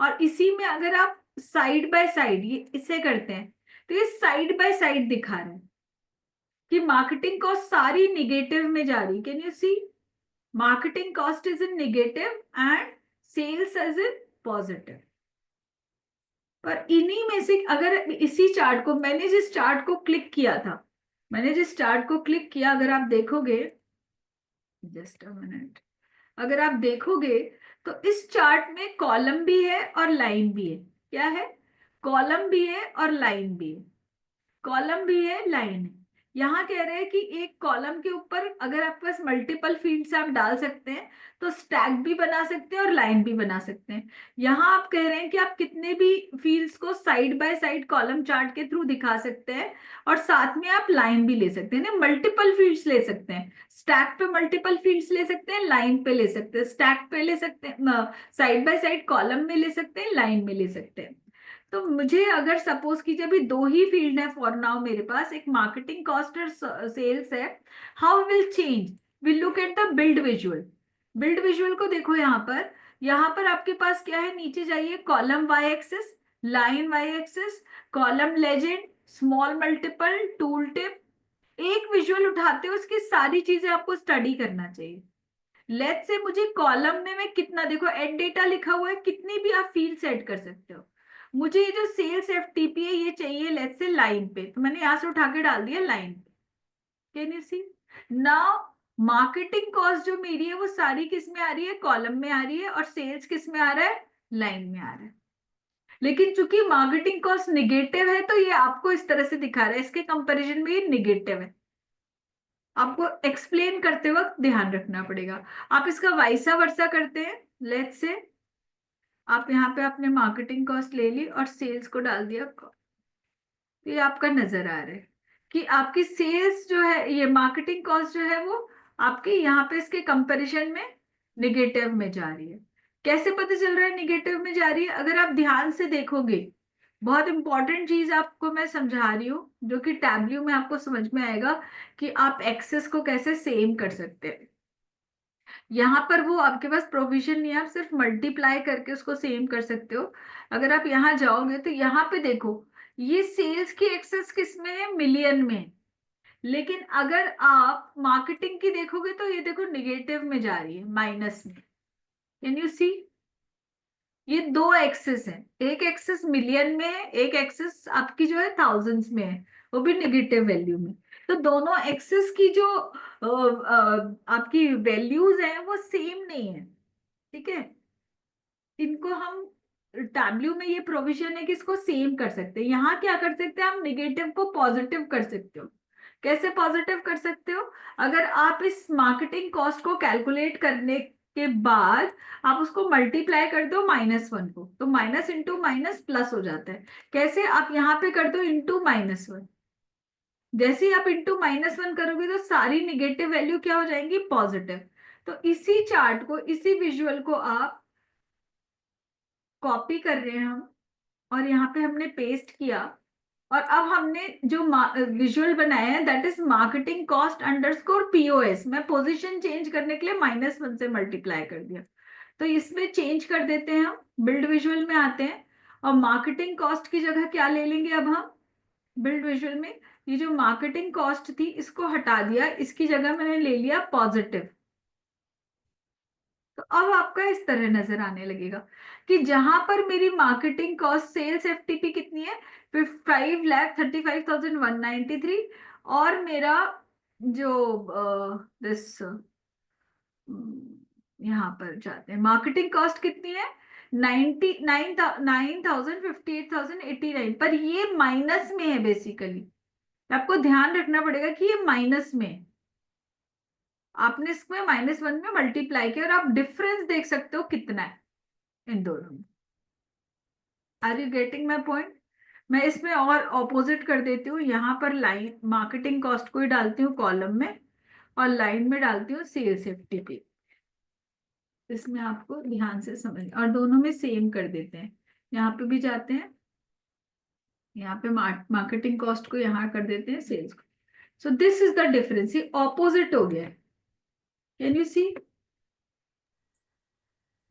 Speaker 1: और इसी में अगर आप साइड बाय साइड ये इसे करते हैं तो ये साइड बाय साइड दिखा रहा है। कि मार्केटिंग कॉस्ट सारी निगेटिव में जा रही। Can you see, marketing cost is in negative and sales is in positive. पर इन्हीं में से अगर इसी चार्ट को, मैंने जिस चार्ट को क्लिक किया था, मैंने जिस चार्ट को क्लिक किया, अगर आप देखोगे, जस्ट अ मिनट, अगर आप देखोगे तो इस चार्ट में कॉलम भी है और लाइन भी है। क्या है? कॉलम भी है और लाइन भी है। कॉलम भी है, लाइन है। यहाँ कह रहे हैं कि एक कॉलम के ऊपर अगर आपके पास मल्टीपल फील्ड्स आप डाल सकते हैं तो स्टैक भी बना सकते हैं और लाइन भी बना सकते हैं। यहाँ आप कह रहे हैं कि आप कितने भी फील्ड्स को side by side column chart के थ्रू दिखा सकते हैं और साथ में आप लाइन भी ले सकते हैं, मल्टीपल फील्ड्स ले सकते हैं। स्टैक पे मल्टीपल फील्ड्स ले सकते हैं, लाइन पे ले सकते हैं, स्टैक पे ले सकते हैं, साइड बाय साइड कॉलम में ले सकते हैं, लाइन में ले सकते हैं। तो मुझे अगर सपोज कीजिए अभी दो ही फील्ड है फॉर नाउ मेरे पास, एक मार्केटिंग कॉस्ट और सेल्स है, how will change? Will look at the build visual. Build visual को देखो, यहाँ पर आपके पास क्या है, नीचे जाइए, column Y axis, line Y axis, column legend, small multiple, tool tip. एक विजुअल उठाते हो, उसकी सारी चीजें आपको स्टडी करना चाहिए। लेट्स से मुझे कॉलम में मैं कितना, देखो एड डेटा लिखा हुआ है, कितनी भी आप फील्ड ऐड कर सकते हो। मुझे ये जो सेल्स एफटीपी है ये चाहिए लेट्स से लाइन पे, तो मैंने यहां से उठा के डाल दिया लाइन पे। Can you see? Now marketing cost जो मेरी है वो सारी किस में आ रही है? कॉलम में आ रही है, और सेल्स किस में आ रहा है? लाइन में आ रहा है। लेकिन चूंकि मार्केटिंग कॉस्ट निगेटिव है तो ये आपको इस तरह से दिखा रहा है, इसके कंपैरिजन में ये निगेटिव है। आपको एक्सप्लेन करते वक्त ध्यान रखना पड़ेगा। आप इसका वाइसा वर्सा करते हैं, लेट्स से आप यहाँ पे आपने मार्केटिंग कॉस्ट ले ली और सेल्स को डाल दिया, तो ये आपका नजर आ रहा है कि आपकी सेल्स जो है, ये मार्केटिंग कॉस्ट जो है वो आपके यहाँ पे इसके कंपैरिजन में निगेटिव में जा रही है। कैसे पता चल रहा है निगेटिव में जा रही है? अगर आप ध्यान से देखोगे, बहुत इंपॉर्टेंट चीज आपको मैं समझा रही हूँ जो कि टैब्ल्यू में आपको समझ में आएगा कि आप एक्सेस को कैसे सेम कर सकते हैं। यहाँ पर वो आपके पास प्रोविजन नहीं है, आप सिर्फ मल्टीप्लाई करके उसको सेम कर सकते हो। अगर आप यहाँ जाओगे तो यहाँ पे देखो, ये सेल्स की एक्सेस किस में है? मिलियन में। लेकिन अगर आप मार्केटिंग की देखोगे तो ये देखो निगेटिव में जा रही है, माइनस में। कैन यू सी? ये दो एक्सेस है, एक एक्सेस मिलियन में है, एक एक्सेस आपकी जो है थाउजेंड्स में है, वो भी निगेटिव वैल्यू में। तो दोनों एक्सेस की जो आपकी वैल्यूज हैं वो सेम नहीं है, ठीक है। इनको हम टैब्ल्यू में ये प्रोविजन है कि इसको सेम कर सकते हैं। यहाँ क्या कर सकते हैं, आप निगेटिव को पॉजिटिव कर सकते हो। कैसे पॉजिटिव कर सकते हो? अगर आप इस मार्केटिंग कॉस्ट को कैलकुलेट करने के बाद आप उसको मल्टीप्लाई कर दो -1 को, तो माइनस इंटू माइनस प्लस हो जाता है। कैसे? आप यहाँ पे कर दो इंटू -1। जैसे ही आप इंटू -1 करोगे तो सारी निगेटिव वैल्यू क्या हो जाएंगी? पॉजिटिव। तो इसी चार्ट को, इसी विजुअल को आप कॉपी कर रहे हैं हम, और यहाँ पे हमने पेस्ट किया, और अब हमने जो विजुअल बनाया है that is marketing cost underscore POS. मैं पोजीशन चेंज करने के लिए -1 से मल्टीप्लाई कर दिया, तो इसमें चेंज कर देते हैं हम, बिल्ड विजुअल में आते हैं और मार्केटिंग कॉस्ट की जगह क्या ले लेंगे अब हम बिल्ड विजुअल में? ये जो मार्केटिंग कॉस्ट थी इसको हटा दिया, इसकी जगह मैंने ले लिया पॉजिटिव। तो अब आपका इस तरह नजर आने लगेगा कि जहां पर मेरी मार्केटिंग कॉस्ट सेल्स एफटीपी कितनी है? 5,35,193, और मेरा जो दिस यहाँ पर जाते हैं, मार्केटिंग कॉस्ट कितनी है? 9,58,89, पर ये माइनस में है बेसिकली। आपको ध्यान रखना पड़ेगा कि ये माइनस में है। आपने इसमें -1 में मल्टीप्लाई किया और आप डिफरेंस देख सकते हो कितना है इन दोनों में। Are you getting my point? मैं इसमें और ऑपोजिट कर देती हूँ, यहाँ पर लाइन मार्केटिंग कॉस्ट को ही डालती हूँ कॉलम में, और लाइन में डालती हूँ सेल्स एफटीपी। इसमें आपको ध्यान से समझ, और दोनों में सेम कर देते हैं। यहाँ पे भी जाते हैं, यहाँ पे मार्केटिंग कॉस्ट को यहाँ कर देते हैं सेल्स को। So this is the difference, ये ऑपोजिट हो गया है। Can you see?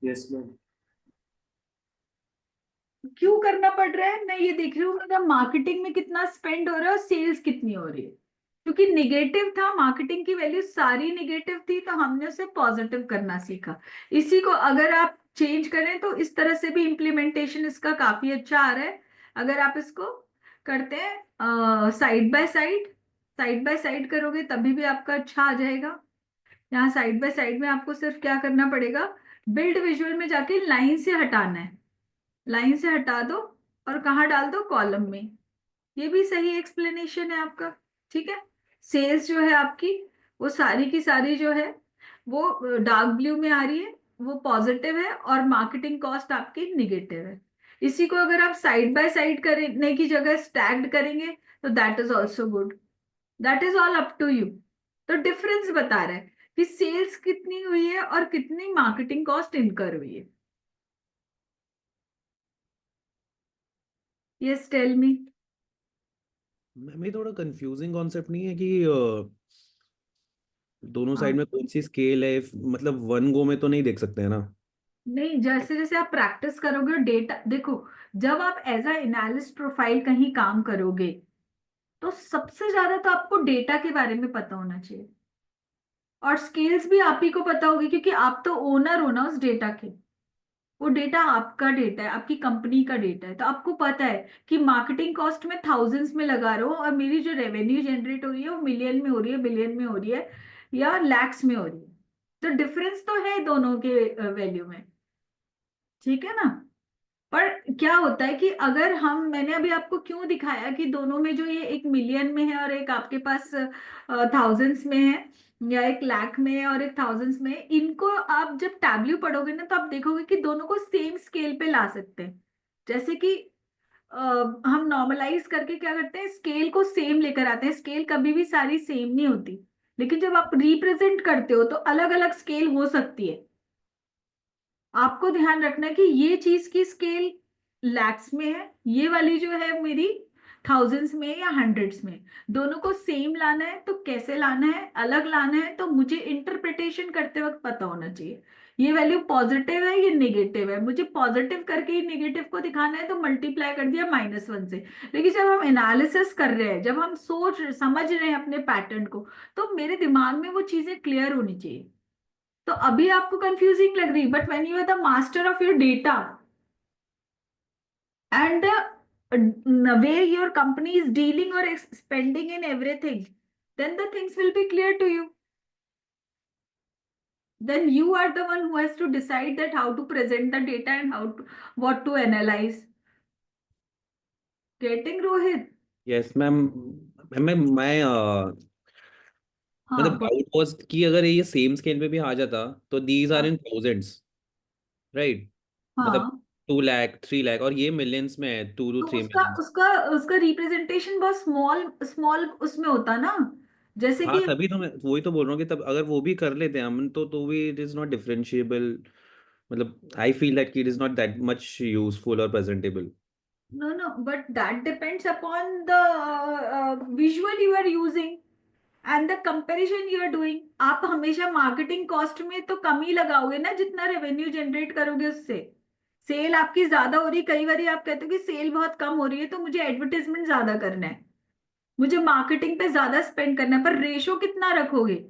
Speaker 2: Yes, ma'am.
Speaker 1: क्यों करना पड़ रहा है? मैं ये देख रही हूँ मेरा मार्केटिंग में कितना स्पेंड हो रहा है और सेल्स कितनी हो रही है। क्योंकि निगेटिव था, मार्केटिंग की वैल्यू सारी निगेटिव थी, तो हमने उसे पॉजिटिव करना सीखा। इसी को अगर आप चेंज करें तो इस तरह से भी इम्प्लीमेंटेशन इसका काफी अच्छा आ रहा है। अगर आप इसको करते हैं साइड बाय साइड करोगे तभी भी आपका अच्छा आ जाएगा। यहाँ साइड बाय साइड में आपको सिर्फ क्या करना पड़ेगा, बिल्ड विजुअल में जाके लाइन से हटाना है, लाइन से हटा दो और कहाँ डाल दो, कॉलम में। ये भी सही एक्सप्लेनेशन है आपका। ठीक है, सेल्स जो है आपकी वो सारी की सारी जो है वो डार्क ब्लू में आ रही है, वो पॉजिटिव है, और मार्केटिंग कॉस्ट आपकी निगेटिव है। इसी को अगर आप साइड बाय साइड करने की जगह स्टैक्ड करेंगे तो that is also good. That is all up to you. तो डिफरेंस बता रहा है कि सेल्स कितनी हुई है और कितनी मार्केटिंग कॉस्ट इनकर हुई है। Yes, tell me.
Speaker 8: मैम ये थोड़ा कंफ्यूजिंग कॉन्सेप्ट नहीं है कि दोनों
Speaker 1: हाँ,
Speaker 8: साइड में कौन सी स्केल है, मतलब वन गो में तो नहीं देख सकते हैं ना?
Speaker 1: नहीं, जैसे जैसे आप प्रैक्टिस करोगे और डेटा देखो, जब आप एज अ एनालिस्ट प्रोफाइल कहीं काम करोगे तो सबसे ज्यादा तो आपको डेटा के बारे में पता होना चाहिए, और स्केल्स भी आप ही को पता होगी क्योंकि आप तो ओनर हो ना उस डेटा के। वो डेटा आपका डेटा है, आपकी कंपनी का डेटा है, तो आपको पता है कि मार्केटिंग कॉस्ट में थाउजेंड्स में लगा रहा हूँ और मेरी जो रेवेन्यू जनरेट हो रही है वो मिलियन में हो रही है, बिलियन में हो रही है, या लैक्स में हो रही है। तो डिफरेंस तो है दोनों के वैल्यू में। ठीक है ना। पर क्या होता है कि अगर हम, मैंने अभी आपको क्यों दिखाया कि दोनों में जो ये एक मिलियन में है और एक आपके पास थाउजेंड्स में है, या एक लाख में है और एक थाउजेंड्स में है, इनको आप जब टैब्ल्यू पढ़ोगे ना तो आप देखोगे कि दोनों को सेम स्केल पे ला सकते हैं। जैसे कि हम नॉर्मलाइज करके क्या करते हैं, स्केल को सेम लेकर आते हैं। स्केल कभी भी सारी सेम नहीं होती, लेकिन जब आप रिप्रेजेंट करते हो तो अलग अलग स्केल हो सकती है। आपको ध्यान रखना है कि ये चीज की स्केल लैक्स में है, ये वाली जो है मेरी थाउजेंड्स में या हंड्रेड्स में। दोनों को सेम लाना है तो कैसे लाना है, अलग लाना है तो मुझे इंटरप्रिटेशन करते वक्त पता होना चाहिए ये वैल्यू पॉजिटिव है ये नेगेटिव है। मुझे पॉजिटिव करके ही नेगेटिव को दिखाना है तो मल्टीप्लाई कर दिया -1 से। लेकिन जब हम एनालिसिस कर रहे हैं, जब हम समझ रहे हैं अपने पैटर्न को, तो मेरे दिमाग में वो चीजें क्लियर होनी चाहिए। तो अभी आपको कंफ्यूजिंग लग रही, but when you are the master of your data and the way your company is dealing or spending in everything, then the things will be clear to you. Then you are the one who has to decide that how to present the data and how to, what to analyze. Getting, Rohit?
Speaker 8: Yes ma'am. मैं
Speaker 1: हाँ,
Speaker 8: मतलब doubt was कि अगर ये same scale पे भी आ जाता तो दीज आर
Speaker 1: हाँ,
Speaker 8: इन थाउजेंड्स, राइट? मतलब
Speaker 1: हाँ।
Speaker 8: 2 लाख 3 लाख, और ये मिलियंस में है, 2 to
Speaker 1: तो
Speaker 8: 3
Speaker 1: उसका
Speaker 8: million।
Speaker 1: उसका उसका रिप्रेजेंटेशन बहुत स्मॉल स्मॉल उसमें होता ना, जैसे
Speaker 8: हाँ
Speaker 1: कि
Speaker 8: तभी तो मैं वही तो बोल रहा हूँ कि तब अगर वो भी कर लेते हैं हम तो भी इट इज नॉट डिफरेंशिएबल। मतलब I feel that it is not that much useful और presentable.
Speaker 1: no, but that depends upon the visual you are using and the comparison you are doing. आप हमेशा मार्केटिंग कॉस्ट में तो कम ही लगाओगे ना जितना revenue generate करोगे उससे। सेल आपकी ज्यादा हो रही है, कई बार आप कहते हो कि सेल बहुत कम हो रही है तो मुझे एडवर्टाइजमेंट ज्यादा करना है, मुझे मार्केटिंग पे ज्यादा स्पेंड करना है, पर रेशो कितना रखोगे?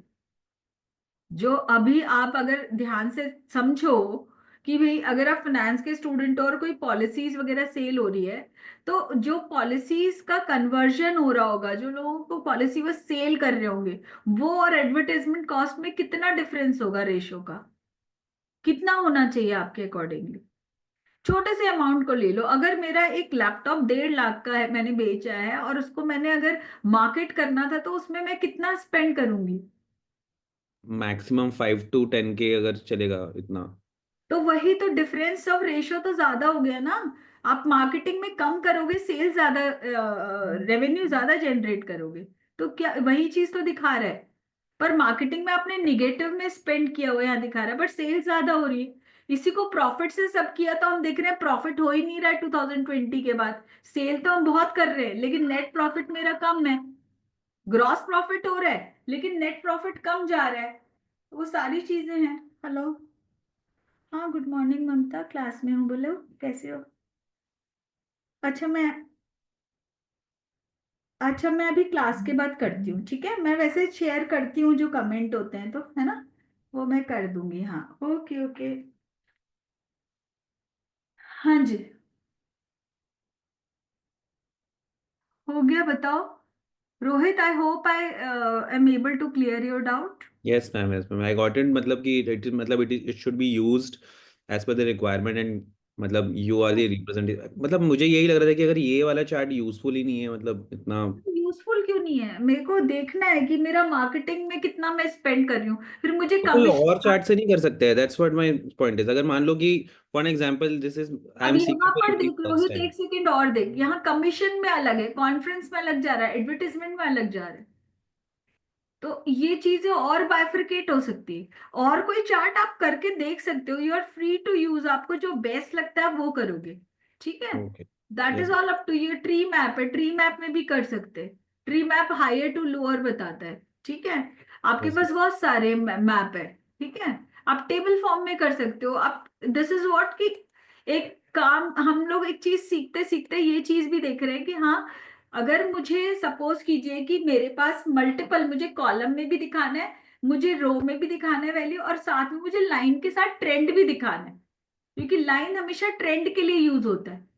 Speaker 1: जो अभी आप अगर ध्यान से समझो कि भाई अगर आप फाइनेंस के स्टूडेंट हो और कोई पॉलिसीज वगैरह सेल हो रही है, तो जो पॉलिसीज का कन्वर्जन हो रहा होगा, जो लोगों को पॉलिसी वो सेल कर रहे होंगे, वो और एडवर्टाइजमेंट कॉस्ट में कितना डिफरेंस होगा, रेशो का कितना होना चाहिए आपके अकॉर्डिंगली। छोटे से अमाउंट को ले लो, अगर मेरा एक लैपटॉप 1.5 लाख का है, मैंने बेचा है और उसको मैंने अगर मार्केट करना था तो उसमें मैं कितना स्पेंड करूंगी?
Speaker 8: मैक्सिमम 5 to 10K अगर चलेगा इतना।
Speaker 1: तो वही तो डिफरेंस ऑफ रेशियो तो ज्यादा हो गया ना। आप मार्केटिंग में कम करोगे, सेल ज्यादा, रेवेन्यू ज्यादा जनरेट करोगे, तो क्या वही चीज तो दिखा रहा है। पर मार्केटिंग में आपने निगेटिव में स्पेंड किया हुआ यहाँ दिखा रहा है, बट सेल ज्यादा हो रही है। इसी को प्रॉफिट से सब किया तो हम देख रहे हैं प्रॉफिट हो ही नहीं रहा है 2020 के बाद। सेल तो हम बहुत कर रहे हैं लेकिन नेट प्रॉफिट मेरा कम है। ग्रॉस प्रॉफिट हो रहा है लेकिन नेट प्रॉफिट कम जा रहा है। वो सारी चीजें हैं। हेलो, हाँ, गुड मॉर्निंग ममता, क्लास में हूँ, बोलो कैसे हो? अच्छा, मैं अच्छा, मैं अभी क्लास के बाद करती हूँ, ठीक है? मैं वैसे शेयर करती हूँ जो कमेंट होते हैं, तो है ना, वो मैं कर दूंगी। हाँ, ओके ओके। हाँ जी, हो गया, बताओ। Rohit, I hope I am able to clear your doubt.
Speaker 8: Yes, ma'am. Yes, ma'am. I got it. मतलब कि it should be used as per the requirement and मतलब you are the representative. मतलब मुझे यही लग रहा था कि अगर ये वाला चार्ट यूजफुल ही नहीं है, मतलब इतना
Speaker 1: यूजफुल क्यों नहीं है? मेरे को देखना है कि मेरा मार्केटिंग में कितना मैं स्पेंड कर रही हूँ, फिर मुझे
Speaker 8: तो कोई
Speaker 1: कमीशन।
Speaker 8: और चार्ट से नहीं कर सकते हैं. That's what my point is. अगर मान लो कि for example this is I
Speaker 1: अब
Speaker 8: एम
Speaker 1: यहाँ
Speaker 8: सीकिंग फॉर
Speaker 1: पर
Speaker 8: रुपीज
Speaker 1: देख,
Speaker 8: फर्स्ट
Speaker 1: रोहित
Speaker 8: टाइम.
Speaker 1: एक सेकंड और देख, यहाँ कमीशन में अलग है, कॉन्फ्रेंस में अलग जा रहा है, एडवर्टाइजमेंट में अलग जा रहा है। तो ये चीजें और बाइफरकेट हो सकती है। और कोई चार्ट आप करके देख सकते हो, you are free to use, आपको जो बेस्ट लगता है वो करोगे, ठीक है?
Speaker 8: Okay.
Speaker 1: That is
Speaker 8: yes.
Speaker 1: All up to you. Tree map है, ट्री मैप में भी कर सकते हैं। Tree map higher to lower बताता है, ठीक है? आपके
Speaker 8: यस.
Speaker 1: पास बहुत सारे मैप है, ठीक है? आप टेबल फॉर्म में कर सकते हो। आप, दिस इज व्हाट कि एक काम, हम लोग एक चीज सीखते सीखते ये चीज भी देख रहे हैं कि हाँ, अगर मुझे सपोज कीजिए कि मेरे पास मल्टीपल, मुझे कॉलम में भी दिखाना है, मुझे रो में भी दिखाना है वैल्यू, और साथ में मुझे लाइन के साथ ट्रेंड भी दिखाना है, क्योंकि लाइन हमेशा ट्रेंड के लिए यूज होता है।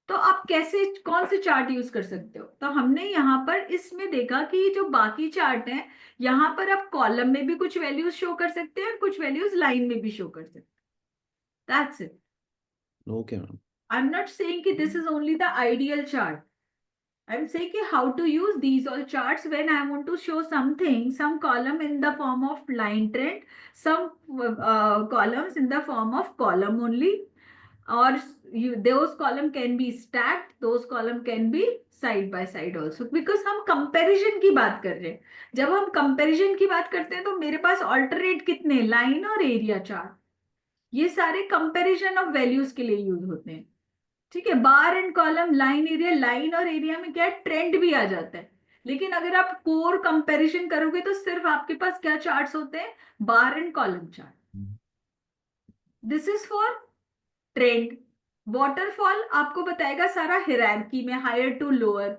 Speaker 1: तो आप कैसे, कौन से चार्ट यूज कर सकते हो? तो हमने यहाँ पर इसमें देखा कि जो बाकी चार्ट हैं, यहाँ पर आप कॉलम में भी कुछ वैल्यूज शो कर सकते हैं और कुछ वैल्यूज लाइन में भी शो कर सकते हैं। That's it.
Speaker 8: Okay ma'am.
Speaker 1: I am not saying कि this is only the ideal chart. I'm saying how to use these all charts when I want to show something, some column in the form of line trend, some columns in the form of column only, or those column can be stacked, those column can be side by side also, because हम comparison की बात कर रहे हैं। जब हम comparison की बात करते हैं तो मेरे पास alternate कितने, line और area chart, ये सारे comparison of values के लिए यूज होते हैं, ठीक है? Bar and column, line area, line और एरिया में क्या है, ट्रेंड भी आ जाता है। लेकिन अगर आप कोर कंपैरिजन करोगे तो सिर्फ आपके पास क्या चार्ट्स होते हैं, bar and column chart. This is for trend. Waterfall आपको बताएगा सारा हिरार्की में, हायर टू लोअर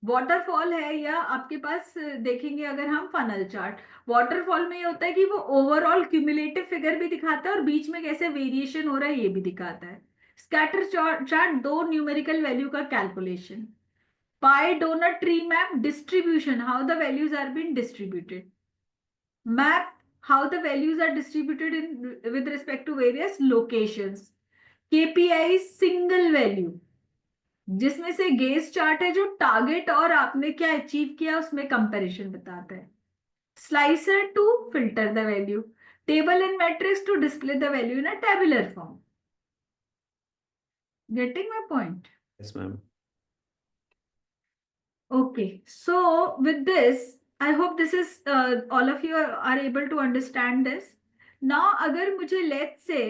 Speaker 1: वाटरफॉल है, या आपके पास देखेंगे अगर हम फनल चार्ट, वाटरफॉल में ये होता है कि वो ओवरऑल क्यूमुलेटिव फिगर भी दिखाता है और बीच में कैसे वेरिएशन हो रहा है ये भी दिखाता है। स्कैटर चार्ट दो न्यूमेरिकल वैल्यू का calculation. Pie donut tree map, distribution, how the values are been distributed. Map, how the values are distributed in with respect to various locations. KPI single value, जिसमें से gauge chart है जो target और आपने क्या achieve किया उसमें comparison बताता है। Slicer to filter the value, table and matrix to display the value in a tabular form. Getting my point?
Speaker 8: Yes, ma'am.
Speaker 1: Okay, so with this, I hope this is all of you are able to understand this. Now, अगर मुझे let's say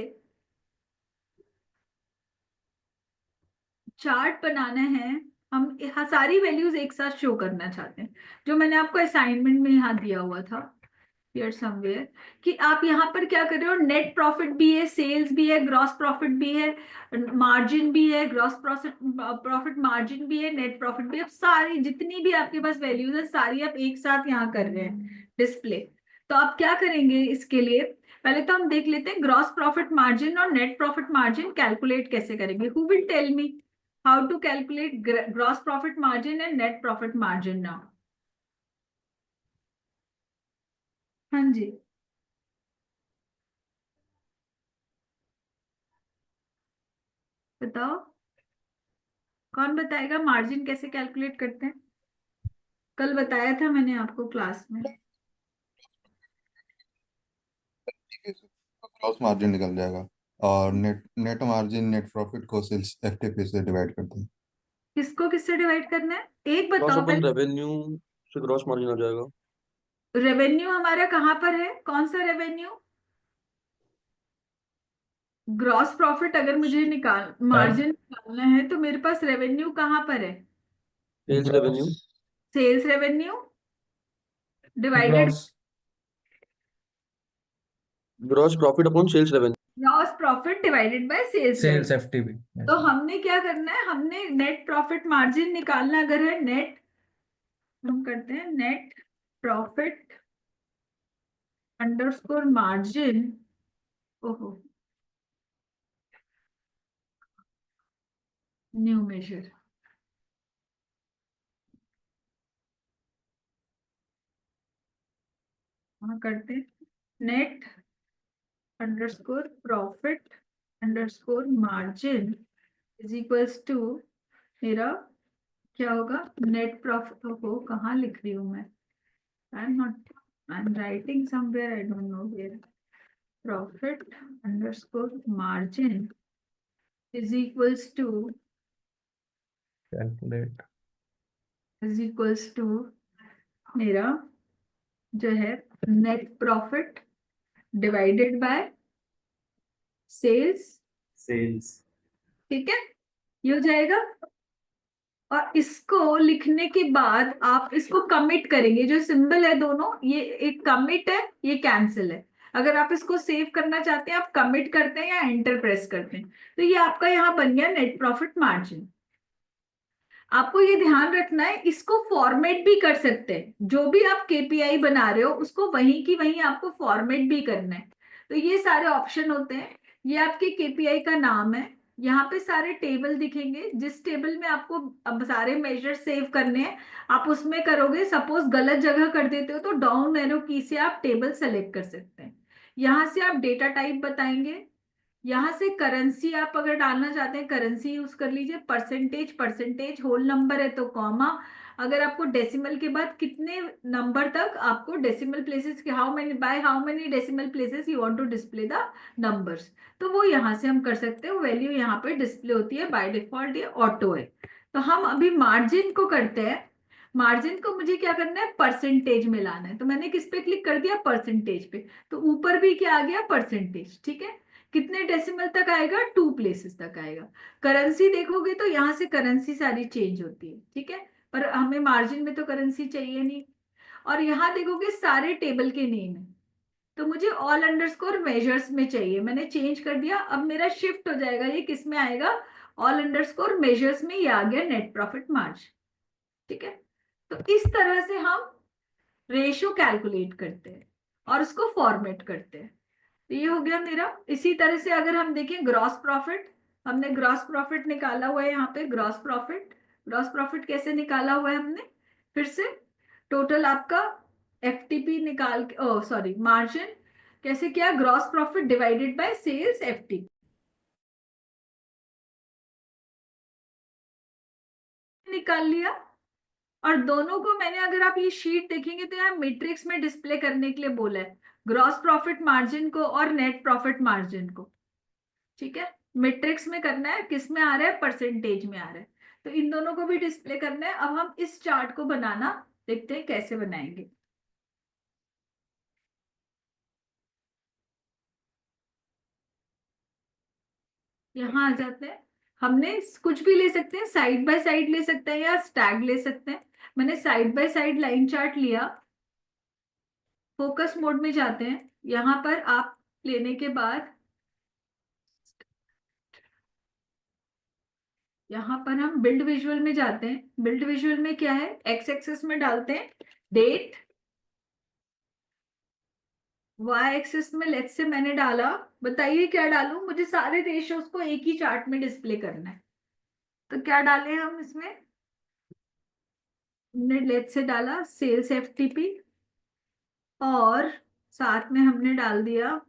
Speaker 1: chart बनाना है, हम यहाँ सारी values एक साथ show करना चाहते हैं, जो मैंने आपको असाइनमेंट में यहाँ दिया हुआ था here somewhere, कि आप यहाँ पर क्या कर रहे हो, नेट प्रॉफिट भी है, सेल्स भी है, ग्रॉस प्रॉफिट भी है, मार्जिन भी है, ग्रॉस प्रॉफिट मार्जिन भी है, नेट प्रॉफिट भी है। अब सारी जितनी भी आपके पास वैल्यूज है सारी आप एक साथ यहाँ कर रहे हैं डिस्प्ले। तो आप क्या करेंगे इसके लिए, पहले तो हम देख लेते हैं ग्रॉस प्रॉफिट मार्जिन और नेट प्रॉफिट मार्जिन कैलकुलेट कैसे करेंगे। Who will tell me how to calculate gross profit margin and net profit margin now? हाँ जी, बताओ, कौन बताएगा मार्जिन कैसे कैलकुलेट करते हैं? कल बताया था मैंने आपको क्लास में।
Speaker 9: ग्रॉस मार्जिन निकल जाएगा और नेट मार्जिन नेट प्रॉफिट को सेल्स एफटीपी से डिवाइड करते हैं।
Speaker 1: किसको किससे डिवाइड करना है, एक
Speaker 10: ग्रॉस
Speaker 1: बताओ
Speaker 10: अपन
Speaker 1: पहले।
Speaker 10: रेवेन्यू से ग्रॉस मार्जिन आ जाएगा।
Speaker 1: रेवेन्यू हमारा कहाँ पर है, कौन सा रेवेन्यू? ग्रॉस प्रॉफिट अगर मुझे मार्जिन निकालना है तो मेरे पास रेवेन्यू कहाँ पर है?
Speaker 10: Sales revenue,
Speaker 1: sales revenue divided
Speaker 10: gross profit upon sales revenue.
Speaker 1: Gross profit divided by sales
Speaker 4: sales
Speaker 1: revenue.
Speaker 4: FTP.
Speaker 1: तो हमने क्या करना है, हमने नेट प्रॉफिट मार्जिन निकालना अगर है, नेट हम करते हैं नेट प्रॉफिट अंडरस्कोर मार्जिन। ओहो, न्यू मेजर। वहां करते हैं net underscore profit underscore margin is equals to मेरा क्या होगा, नेट प्रॉफिट। हो कहाँ लिख रही हूँ मैं, I am writing somewhere, I don't know where. Profit underscore margin is equals to
Speaker 4: calculate
Speaker 1: मेरा जो है net profit divided by sales. ठीक है, ये हो जाएगा। और इसको लिखने के बाद आप इसको कमिट करेंगे, जो सिंबल है दोनों, ये एक कमिट है, ये कैंसिल है। अगर आप इसको सेव करना चाहते हैं, आप कमिट करते हैं या एंटर प्रेस करते हैं, तो ये आपका यहाँ बन गया नेट प्रॉफिट मार्जिन। आपको ये ध्यान रखना है, इसको फॉर्मेट भी कर सकते हैं, जो भी आप केपीआई बना रहे हो उसको वहीं की वहीं आपको फॉर्मेट भी करना है। तो ये सारे ऑप्शन होते हैं, ये आपके केपीआई का नाम है। यहाँ पे सारे टेबल दिखेंगे, जिस टेबल में आपको अब सारे मेजर सेव करने हैं आप उसमें करोगे। सपोज गलत जगह कर देते हो तो डाउन एरो की से आप टेबल सेलेक्ट कर सकते हैं। यहाँ से आप डेटा टाइप बताएंगे, यहाँ से करेंसी आप अगर डालना चाहते हैं करेंसी यूज कर लीजिए, परसेंटेज होल नंबर है तो कॉमा। अगर आपको डेसिमल के बाद कितने नंबर तक आपको डेसिमल प्लेसेस के how many decimal places you want to display the numbers, तो वो यहाँ से हम कर सकते हैं। वैल्यू यहाँ पे डिस्प्ले होती है बाय डिफॉल्ट, ये ऑटो है। तो हम अभी मार्जिन को करते हैं। मार्जिन को मुझे क्या करना है, परसेंटेज में लाना है, तो मैंने किस पे क्लिक कर दिया, परसेंटेज पे। तो ऊपर भी क्या आ गया, परसेंटेज। ठीक है, कितने डेसिमल तक आएगा, 2 प्लेसेस तक आएगा। करेंसी देखोगे तो यहाँ से करेंसी सारी चेंज होती है। ठीक है, पर हमें मार्जिन में तो करेंसी चाहिए नहीं। और यहाँ देखोगे सारे टेबल के नेम है, तो मुझे ऑल अंडरस्कोर मेजर्स में चाहिए, मैंने चेंज कर दिया। अब मेरा शिफ्ट हो जाएगा, ये किस में आएगा, ऑल अंडरस्कोर मेजर्स में। ये आ गया नेट प्रॉफिट मार्जिन। ठीक है, तो इस तरह से हम रेशो कैलकुलेट करते हैं और उसको फॉर्मेट करते हैं। तो ये हो गया मेरा। इसी तरह से अगर हम देखें ग्रॉस प्रॉफिट, हमने ग्रॉस प्रॉफिट निकाला हुआ है यहाँ पे। ग्रॉस प्रॉफिट कैसे निकाला हुआ है हमने, फिर से टोटल आपका एफटीपी निकाल के, मार्जिन कैसे किया, gross profit divided by sales FTP निकाल लिया। और दोनों को मैंने, अगर आप ये शीट देखेंगे तो यहाँ मैट्रिक्स में डिस्प्ले करने के लिए बोला है, ग्रॉस प्रॉफिट मार्जिन को और नेट प्रॉफिट मार्जिन को। ठीक है, मैट्रिक्स में करना है, किस में आ रहा है, परसेंटेज में आ रहा है। तो इन दोनों को भी डिस्प्ले करना है। अब हम इस चार्ट को बनाना देखते हैं कैसे बनाएंगे। यहाँ आ जाते हैं, हमने कुछ भी ले सकते हैं, साइड बाय साइड ले सकते हैं या स्टैग ले सकते हैं। मैंने side by side line chart लिया। फोकस मोड में जाते हैं, यहाँ पर आप लेने के बाद यहाँ पर हम बिल्ड विजुअल में जाते हैं। बिल्ड विजुअल में क्या है, एक्स एक्सिस में डालते हैं डेट, वाई एक्सिस में लेट्स से मैंने डाला, बताइए क्या डालूं, मुझे सारे रेशियोज को एक ही चार्ट में डिस्प्ले करना है। तो क्या डालें हम इसमें, हमने लेट्स से डाला सेल्स एफटीपी और साथ में हमने डाल दिया,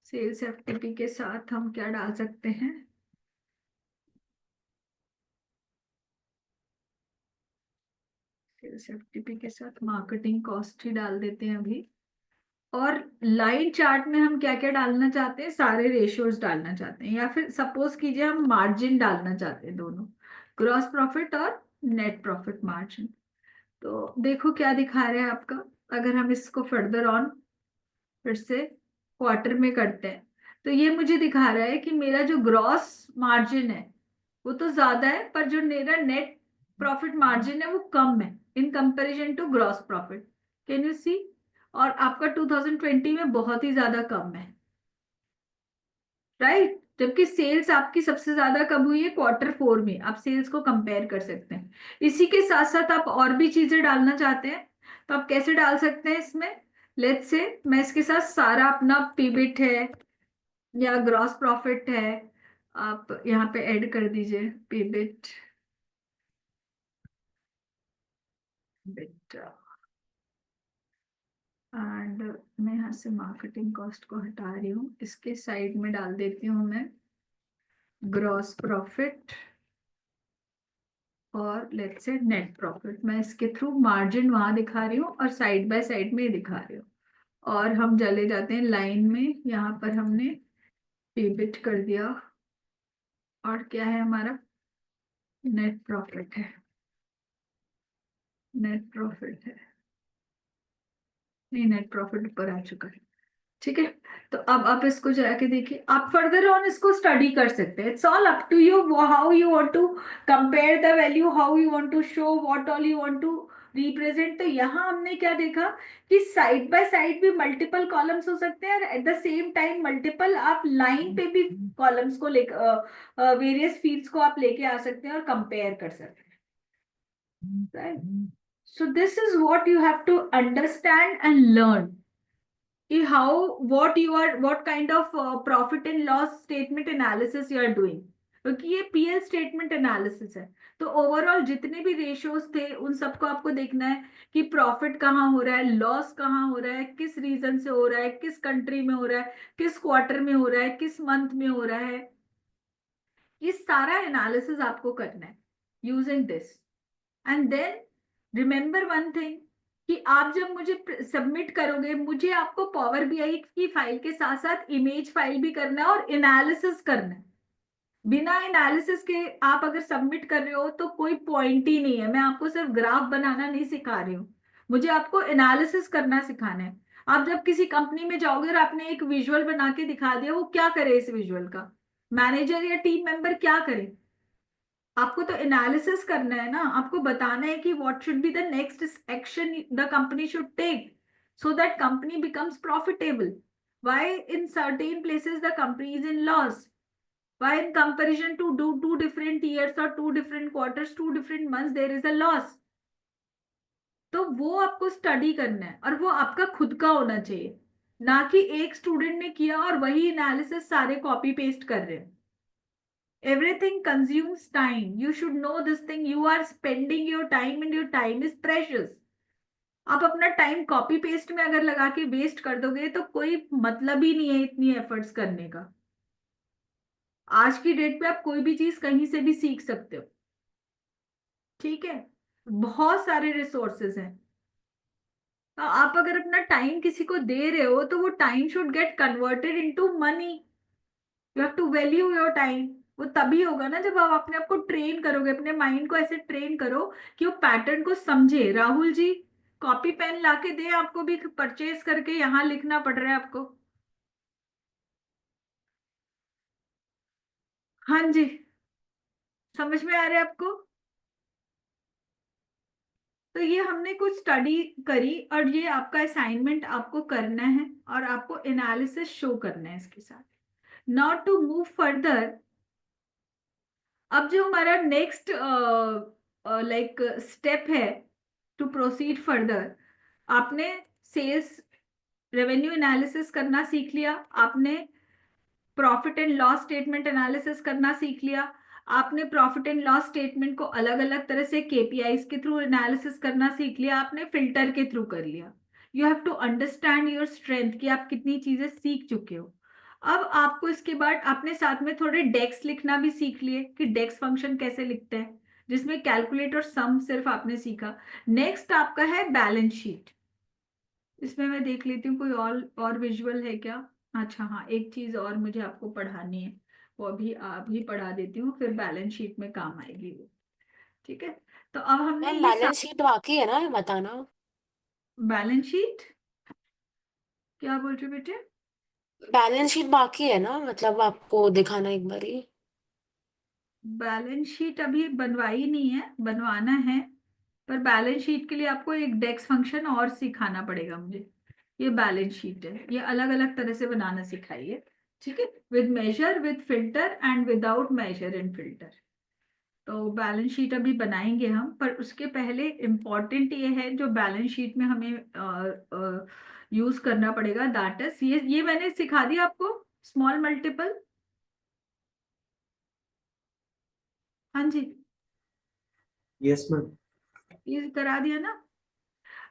Speaker 1: सेल्स एफटीपी के साथ हम क्या डाल सकते हैं, सेल्स एफटीपी के साथ मार्केटिंग कॉस्ट ही डाल देते हैं अभी। और लाइन चार्ट में हम क्या क्या डालना चाहते हैं, सारे रेशियोज डालना चाहते हैं, या फिर सपोज कीजिए हम मार्जिन डालना चाहते हैं, दोनों ग्रॉस प्रॉफिट और नेट प्रॉफिट मार्जिन। तो देखो क्या दिखा रहा है आपका। अगर हम इसको फर्दर ऑन फिर से क्वार्टर में करते हैं, तो ये मुझे दिखा रहा है कि मेरा जो ग्रॉस मार्जिन है वो तो ज्यादा है, पर जो मेरा नेट प्रॉफिट मार्जिन है वो कम है in comparison to gross profit. Can you see, और आपका 2020 में बहुत ही ज्यादा कम है, राइट। जबकि सेल्स आपकी सबसे ज्यादा कब हुई है, Q4 में। आप सेल्स को कंपेयर कर सकते हैं। इसी के साथ साथ आप और भी चीजें डालना चाहते हैं तो आप कैसे डाल सकते हैं इसमें, लेट्स से मैं इसके साथ सारा अपना पीबिट है या ग्रॉस प्रॉफिट है, आप यहाँ पे ऐड कर दीजिए पीबिट बिट, एंड मैं यहाँ से मार्केटिंग कॉस्ट को हटा रही हूँ, इसके साइड में डाल देती हूँ मैं ग्रॉस प्रॉफिट और लेट्स से नेट प्रॉफिट। मैं इसके थ्रू मार्जिन वहां दिखा रही हूँ और साइड बाय साइड में दिखा रही हूँ। और हम चले जाते हैं लाइन में, यहाँ पर हमने पीबिट कर दिया और क्या है हमारा, नेट प्रॉफिट है, नेट प्रॉफिट है, नहीं नेट प्रॉफिट ऊपर आ चुका है। ठीक है, तो अब आप इसको जाके देखिए, आप फर्दर ऑन इसको स्टडी कर सकते हैं। It's all up to you how you want to compare the value, how you want to show, what all you want to represent. तो यहाँ हमने क्या देखा कि साइड बाय साइड भी मल्टीपल कॉलम्स हो सकते हैं और at the same time multiple आप लाइन पे भी कॉलम्स को लेकर वेरियस फील्ड्स को आप लेके आ सकते हैं और कंपेयर कर सकते हैं, right. So this is what you have to understand and learn कि what kind of profit and loss statement analysis you are doing, क्योंकि ये PL स्टेटमेंट एनालिसिस है। तो ओवरऑल जितने भी रेशियोज थे उन सबको आपको देखना है कि प्रॉफिट कहाँ हो रहा है, लॉस कहाँ हो रहा है, किस रीजन से हो रहा है, किस कंट्री में हो रहा है, किस क्वार्टर में हो रहा है, किस मंथ में हो रहा है। ये सारा एनालिसिस आपको करना है using this. And then remember one thing कि आप जब मुझे सबमिट करोगे, मुझे आपको पावर BI की फाइल के साथ साथ इमेज फाइल भी करना है और एनालिसिस करना है। बिना एनालिसिस के आप अगर सबमिट कर रहे हो तो कोई पॉइंट ही नहीं है। मैं आपको सिर्फ ग्राफ बनाना नहीं सिखा रही हूँ, मुझे आपको एनालिसिस करना सिखाना है। आप जब किसी कंपनी में जाओगे और आपने एक विजुअल बना के दिखा दिया, वो क्या करे इस विजुअल का, मैनेजर या टीम मेंबर क्या करे? आपको तो एनालिसिस करना है ना, आपको बताना है कि what should be the next action the company should take so that company becomes profitable. Why in certain places the company is in loss, why in comparison to do 2 different years और 2 different quarters, 2 different months there is a loss। तो वो आपको study करना है और वो आपका खुद का होना चाहिए, ना कि एक स्टूडेंट ने किया और वही एनालिसिस सारे कॉपी पेस्ट कर रहे हैं। Everything consumes time. You should know this thing. You are spending your time and your time is precious. आप अपना टाइम कॉपी पेस्ट में अगर लगा के वेस्ट कर दोगे तो कोई मतलब ही नहीं है इतनी एफर्ट्स करने का। आज की डेट पे आप कोई भी चीज कहीं से भी सीख सकते हो, ठीक है, बहुत सारे रिसोर्सेज हैं। तो आप अगर अपना टाइम किसी को दे रहे हो तो वो time should get converted into money. You have to value your time. वो तभी होगा ना जब आप अपने आप को ट्रेन करोगे, अपने माइंड को ऐसे ट्रेन करो कि वो पैटर्न को समझे। राहुल जी कॉपी पेन लाके दे, आपको भी परचेज करके यहाँ लिखना पड़ रहा है आपको। हाँ जी, समझ में आ रहा है आपको? तो ये हमने कुछ स्टडी करी और ये आपका असाइनमेंट आपको करना है और आपको एनालिसिस शो करना है इसके साथ। नॉट टू मूव फर्दर, अब जो हमारा नेक्स्ट लाइक स्टेप है टू प्रोसीड फर्दर, आपने सेल्स रेवेन्यू एनालिसिस करना सीख लिया, आपने profit and loss statement analysis करना सीख लिया, आपने प्रॉफिट एंड लॉस स्टेटमेंट को अलग अलग तरह से KPIs के थ्रू एनालिसिस करना सीख लिया, आपने फिल्टर के थ्रू कर लिया। You have to understand your strength कि आप कितनी चीजें सीख चुके हो। अब आपको इसके बाद आपने साथ में थोड़े डेक्स लिखना भी सीख लिए कि डेक्स फंक्शन कैसे लिखते हैं, जिसमें कैलकुलेट और सम सिर्फ आपने सीखा। नेक्स्ट आपका है बैलेंस शीट। इसमें मैं देख लेती हूँ कोई और विजुअल है क्या। अच्छा हाँ, एक चीज और मुझे आपको पढ़ानी है, वो अभी आप ही पढ़ा देती हूँ, फिर बैलेंस शीट में काम आएगी वो। ठीक है, तो अब हमने
Speaker 5: मैम
Speaker 1: ये
Speaker 5: बैलेंस शीट बाकी है ना, बताना।
Speaker 1: बैलेंस शीट क्या बोल रहे हो बेटे?
Speaker 5: बैलेंस शीट बाकी है ना, मतलब आपको दिखाना एक बारी।
Speaker 1: बैलेंस शीट अभी बनवाई नहीं है, बनवाना है, पर बैलेंस शीट के लिए आपको एक डेक्स फंक्शन और सिखाना पड़ेगा मुझे। ये बैलेंस शीट है, ये अलग अलग तरह से बनाना सिखाइए। ठीक है, with measure, with filter and without measure and filter. तो बैलेंस शीट अभी बनाएंगे हम, पर उसके पहले इम्पोर्टेंट ये है जो बैलेंस शीट में हमें यूज करना पड़ेगा, दैट इज ये मैंने सिखा दिया आपको, स्मॉल मल्टीपल। हाँ जी,
Speaker 2: Yes, ma'am.
Speaker 1: ये करा दिया ना।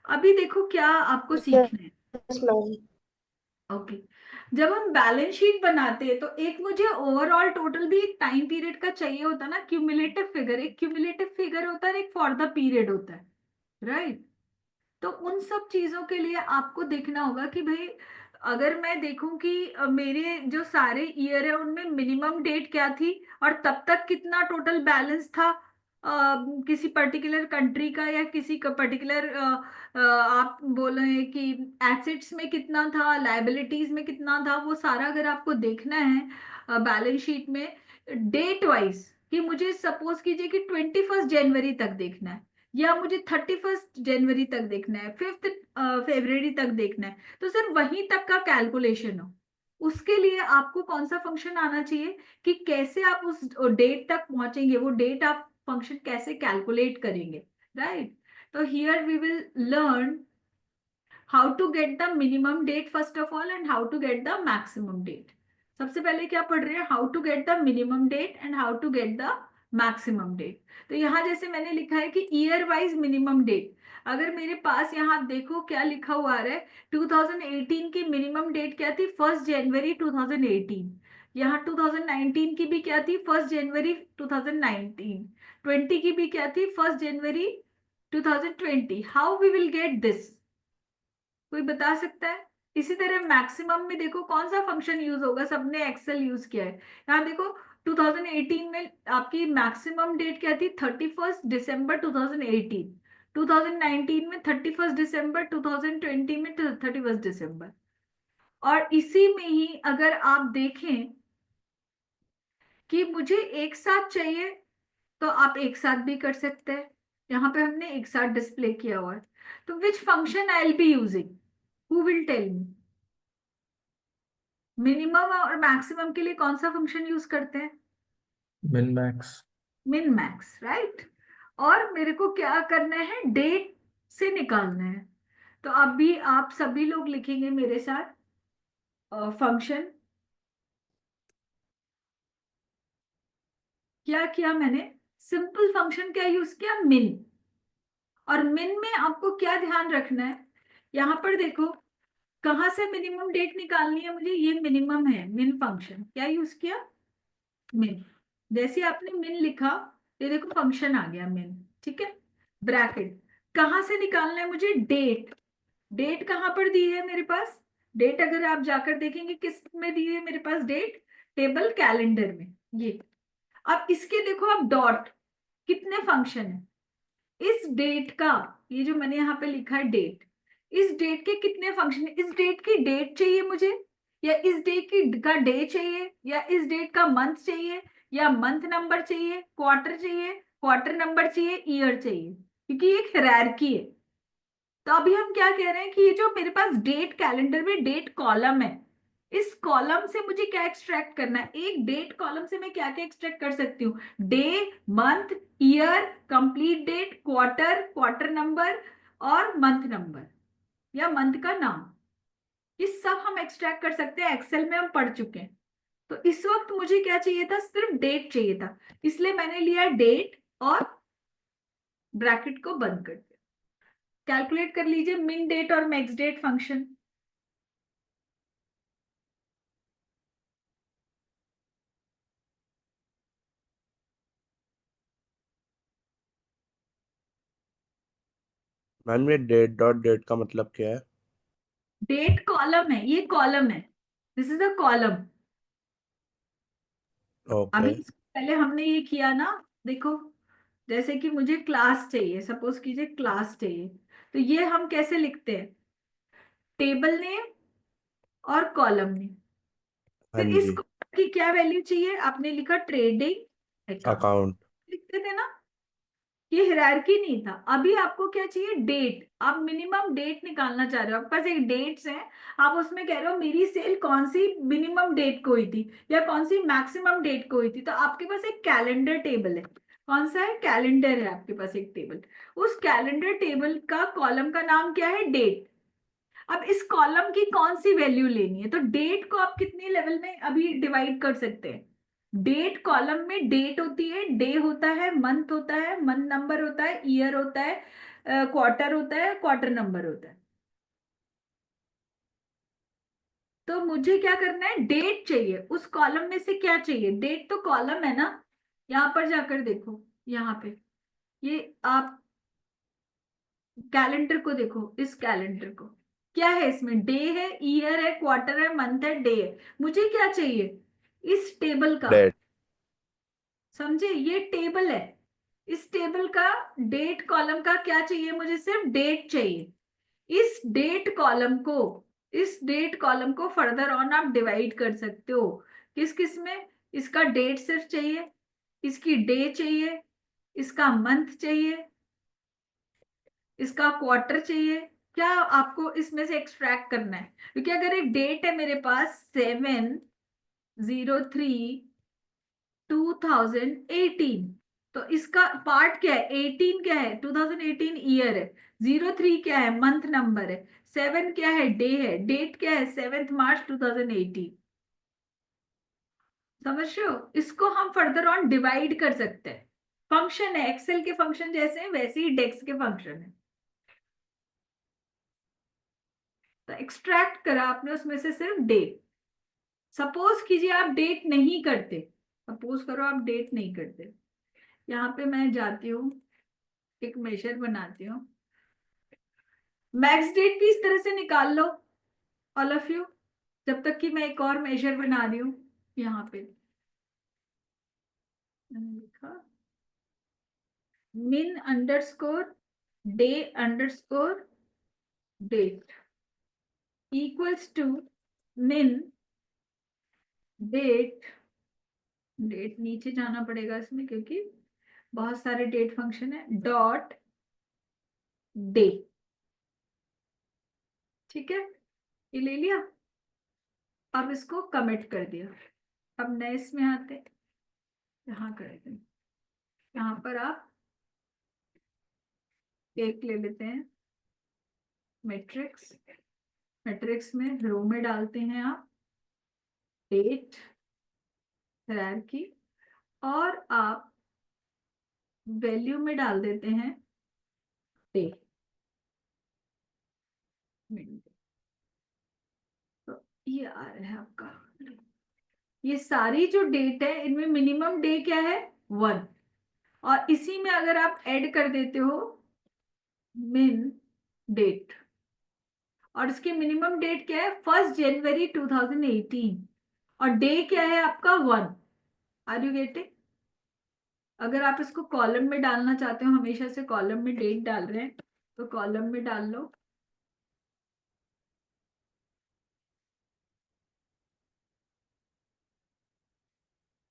Speaker 1: अभी देखो क्या आपको सीखना है।
Speaker 5: Yes ma'am.
Speaker 1: ओके, जब हम बैलेंस शीट बनाते हैं तो एक मुझे ओवरऑल टोटल भी एक टाइम पीरियड का चाहिए होता है ना, क्यूमुलेटिव फिगर, एक क्यूमुलेटिव फिगर होता है, एक फॉर द पीरियड होता है, राइट। तो उन सब चीजों के लिए आपको देखना होगा कि भाई अगर मैं देखूं कि मेरे जो सारे ईयर है उनमें मिनिमम डेट क्या थी और तब तक कितना टोटल बैलेंस था, किसी पर्टिकुलर कंट्री का या किसी का पर्टिकुलर आप बोल रहे हैं कि एसेट्स में कितना था, लायबिलिटीज में कितना था, वो सारा अगर आपको देखना है बैलेंस शीट में डेट वाइज, कि मुझे सपोज कीजिए कि 21 जनवरी तक देखना है या मुझे 31 जनवरी तक देखना है, 5 फरवरी तक देखना है, तो सिर्फ वहीं तक का कैलकुलेशन हो। उसके लिए आपको कौन सा फंक्शन आना चाहिए कि कैसे आप उस डेट तक पहुंचेंगे, वो डेट आप फंक्शन कैसे कैलकुलेट करेंगे, राइट। तो here we will learn how to get the minimum date first of all and how to get the maximum date. सबसे पहले क्या पढ़ रहे हैं, how to get the minimum date and how to get the maximum date. तो यहाँ जैसे मैंने लिखा है कि ईयर वाइज मिनिमम डेट, अगर मेरे पास यहाँ देखो क्या लिखा हुआ आ रहा है, 2018 की मिनिमम डेट क्या थी, 1 जनवरी 2018। यहाँ 2019 की भी क्या थी, 1 जनवरी 2019। 20 की भी क्या थी, 1 जनवरी 2020। How we will get this, कोई बता सकता है। इसी तरह मैक्सिमम में देखो कौन सा फंक्शन यूज होगा, सबने एक्सेल यूज किया है। यहाँ देखो 2018 में आपकी मैक्सिमम डेट क्या थी, 31 दिसंबर 2018। 2019 में 31 दिसंबर, 2020 में 31 दिसंबर। और इसी में ही अगर आप देखें कि मुझे एक साथ चाहिए तो आप एक साथ भी कर सकते हैं, यहाँ पे हमने एक साथ डिस्प्ले किया हुआ है। तो which function I will be using, who will tell me. Minimum और मैक्सिमम के लिए कौन सा फंक्शन यूज करते हैं,
Speaker 4: min max.
Speaker 1: Min max, right. और मेरे को क्या करना है, डेट से निकालना है। तो अभी आप सभी लोग लिखेंगे मेरे साथ फंक्शन, क्या किया मैंने, सिंपल फंक्शन क्या यूज किया, मिन। और मिन में आपको क्या ध्यान रखना है, यहाँ पर देखो कहाँ से मिनिमम डेट निकालनी है मुझे, ये मिनिमम है, मिन फंक्शन क्या यूज किया, मिन। जैसे आपने मिन लिखा, ये देखो फंक्शन आ गया मिन, ठीक है। ब्रैकेट, कहाँ से निकालना है मुझे, डेट। डेट कहाँ पर दी है मेरे पास, डेट अगर आप जाकर देखेंगे किस में दी है मेरे पास डेट, टेबल कैलेंडर में, ये। अब इसके देखो आप डॉट, कितने फंक्शन है इस डेट का, ये जो मैंने यहाँ पे लिखा है डेट, इस डेट के कितने फंक्शन है, इस डेट की डेट चाहिए मुझे, या इस डेट की का डे चाहिए, या इस डेट का मंथ चाहिए, या मंथ नंबर चाहिए, क्वार्टर चाहिए, क्वार्टर नंबर चाहिए, ईयर चाहिए, क्योंकि ये एक हायरार्की है। तो अभी हम क्या कह रहे हैं कि ये जो मेरे पास डेट कैलेंडर में डेट कॉलम है, इस कॉलम से मुझे क्या एक्सट्रैक्ट करना है, एक डेट कॉलम से मैं क्या क्या एक्सट्रैक्ट कर सकती हूँ, day, month, year, complete date, quarter, quarter number और मंथ नंबर या मंथ का नाम, ये सब हम एक्सट्रैक्ट कर सकते हैं, एक्सेल में हम पढ़ चुके हैं। तो इस वक्त मुझे क्या चाहिए था, सिर्फ डेट चाहिए था, इसलिए मैंने लिया डेट और ब्रैकेट को बंद कर दिया। कैलकुलेट कर लीजिए मिन डेट और मैक्स डेट फंक्शन।
Speaker 6: मैम ये डेट डॉट डेट का मतलब क्या है?
Speaker 1: डेट कॉलम है, ये कॉलम है, this is a column.
Speaker 6: Okay.
Speaker 1: अभी पहले हमने ये किया ना, देखो जैसे कि मुझे क्लास चाहिए, सपोज कीजिए क्लास चाहिए, तो ये हम कैसे लिखते हैं, टेबल नेम और कॉलम नेम।
Speaker 6: हाँ
Speaker 1: फिर इस
Speaker 6: जी।
Speaker 1: की क्या वैल्यू चाहिए, आपने लिखा ट्रेडिंग अकाउंट,
Speaker 6: अकाउंट।
Speaker 1: लिखते थे ना। ये हायरार्की नहीं था। अभी आपको क्या चाहिए, डेट। आप मिनिमम डेट निकालना चाह रहे हो, आपके पास एक डेट्स है, आप उसमें कह रहे हो मेरी सेल कौन सी मिनिमम डेट को हुई थी या कौन सी मैक्सिमम डेट को हुई थी। तो आपके पास एक कैलेंडर टेबल है। कौन सा है, कैलेंडर है आपके पास एक टेबल। उस कैलेंडर टेबल का कॉलम का नाम क्या है, डेट। अब इस कॉलम की कौन सी वैल्यू लेनी है, तो डेट को आप कितने लेवल में अभी डिवाइड कर सकते हैं। डेट कॉलम में डेट होती है, डे होता है, मंथ होता है, मंथ नंबर होता है, ईयर होता है, क्वार्टर होता है, क्वार्टर नंबर होता है। तो मुझे क्या करना है, डेट चाहिए। उस कॉलम में से क्या चाहिए, डेट तो कॉलम है ना। यहां पर जाकर देखो, यहाँ पे ये आप कैलेंडर को देखो, इस कैलेंडर को क्या है, इसमें डे है, ईयर है, क्वार्टर है, मंथ है, डे है। मुझे क्या चाहिए, इस टेबल का।
Speaker 6: डेट।
Speaker 1: समझे, ये टेबल है। इस टेबल का डेट कॉलम का क्या चाहिए, मुझे सिर्फ डेट चाहिए। इस डेट कॉलम को फर्दर ऑन आप डिवाइड कर सकते हो। किस किस में, इसका डेट सिर्फ चाहिए, इसकी डे चाहिए, इसका मंथ चाहिए, इसका क्वार्टर चाहिए। क्या आपको इसमें से एक्सट्रैक्ट करना है, क्योंकि अगर एक डेट है मेरे पास 7/03/2018, तो इसका पार्ट क्या है, 18 क्या है, 2018 ईयर है, 03 क्या है, मंथ नंबर है, 7 क्या है, डे है, डेट क्या है, 7 मार्च 2018। समझ रहे हो, इसको हम फर्दर ऑन डिवाइड कर सकते हैं। फंक्शन है, एक्सेल के फंक्शन जैसे हैं वैसे ही डेक्स के फंक्शन है। तो एक्सट्रैक्ट करा आपने उसमें से सिर्फ डेट। सपोज कीजिए आप डेट नहीं करते, सपोज करो आप डेट नहीं करते। यहाँ पे मैं जाती हूँ, एक मेजर बनाती हूँ। मैक्स डेट भी इस तरह से निकाल लो ऑल ऑफ यू, जब तक कि मैं एक और मेजर बना रही हूँ। यहाँ पे मैंने लिखा min underscore day underscore date equals to min date. Date नीचे जाना पड़ेगा इसमें क्योंकि बहुत सारे डेट फंक्शन है, डॉट डे। ठीक है, ये ले लिया। अब इसको कमिट कर दिया। अब नए इसमें आते हैं, यहाँ करेंगे, यहाँ पर आप एक ले लेते हैं मैट्रिक्स। मैट्रिक्स में रो में डालते हैं आप डेट हायरार्की, और आप वैल्यू में डाल देते हैं डे। तो ये आ रहा है आपका, ये सारी जो डेट है इनमें मिनिमम डे क्या है, 1। और इसी में अगर आप ऐड कर देते हो मिन डेट, और इसकी मिनिमम डेट क्या है, 1 जनवरी 2018, और डे क्या है आपका 1। Are you getting. अगर आप इसको कॉलम में डालना चाहते हो, हमेशा से कॉलम में डेट डाल रहे हैं, तो कॉलम में डाल लो।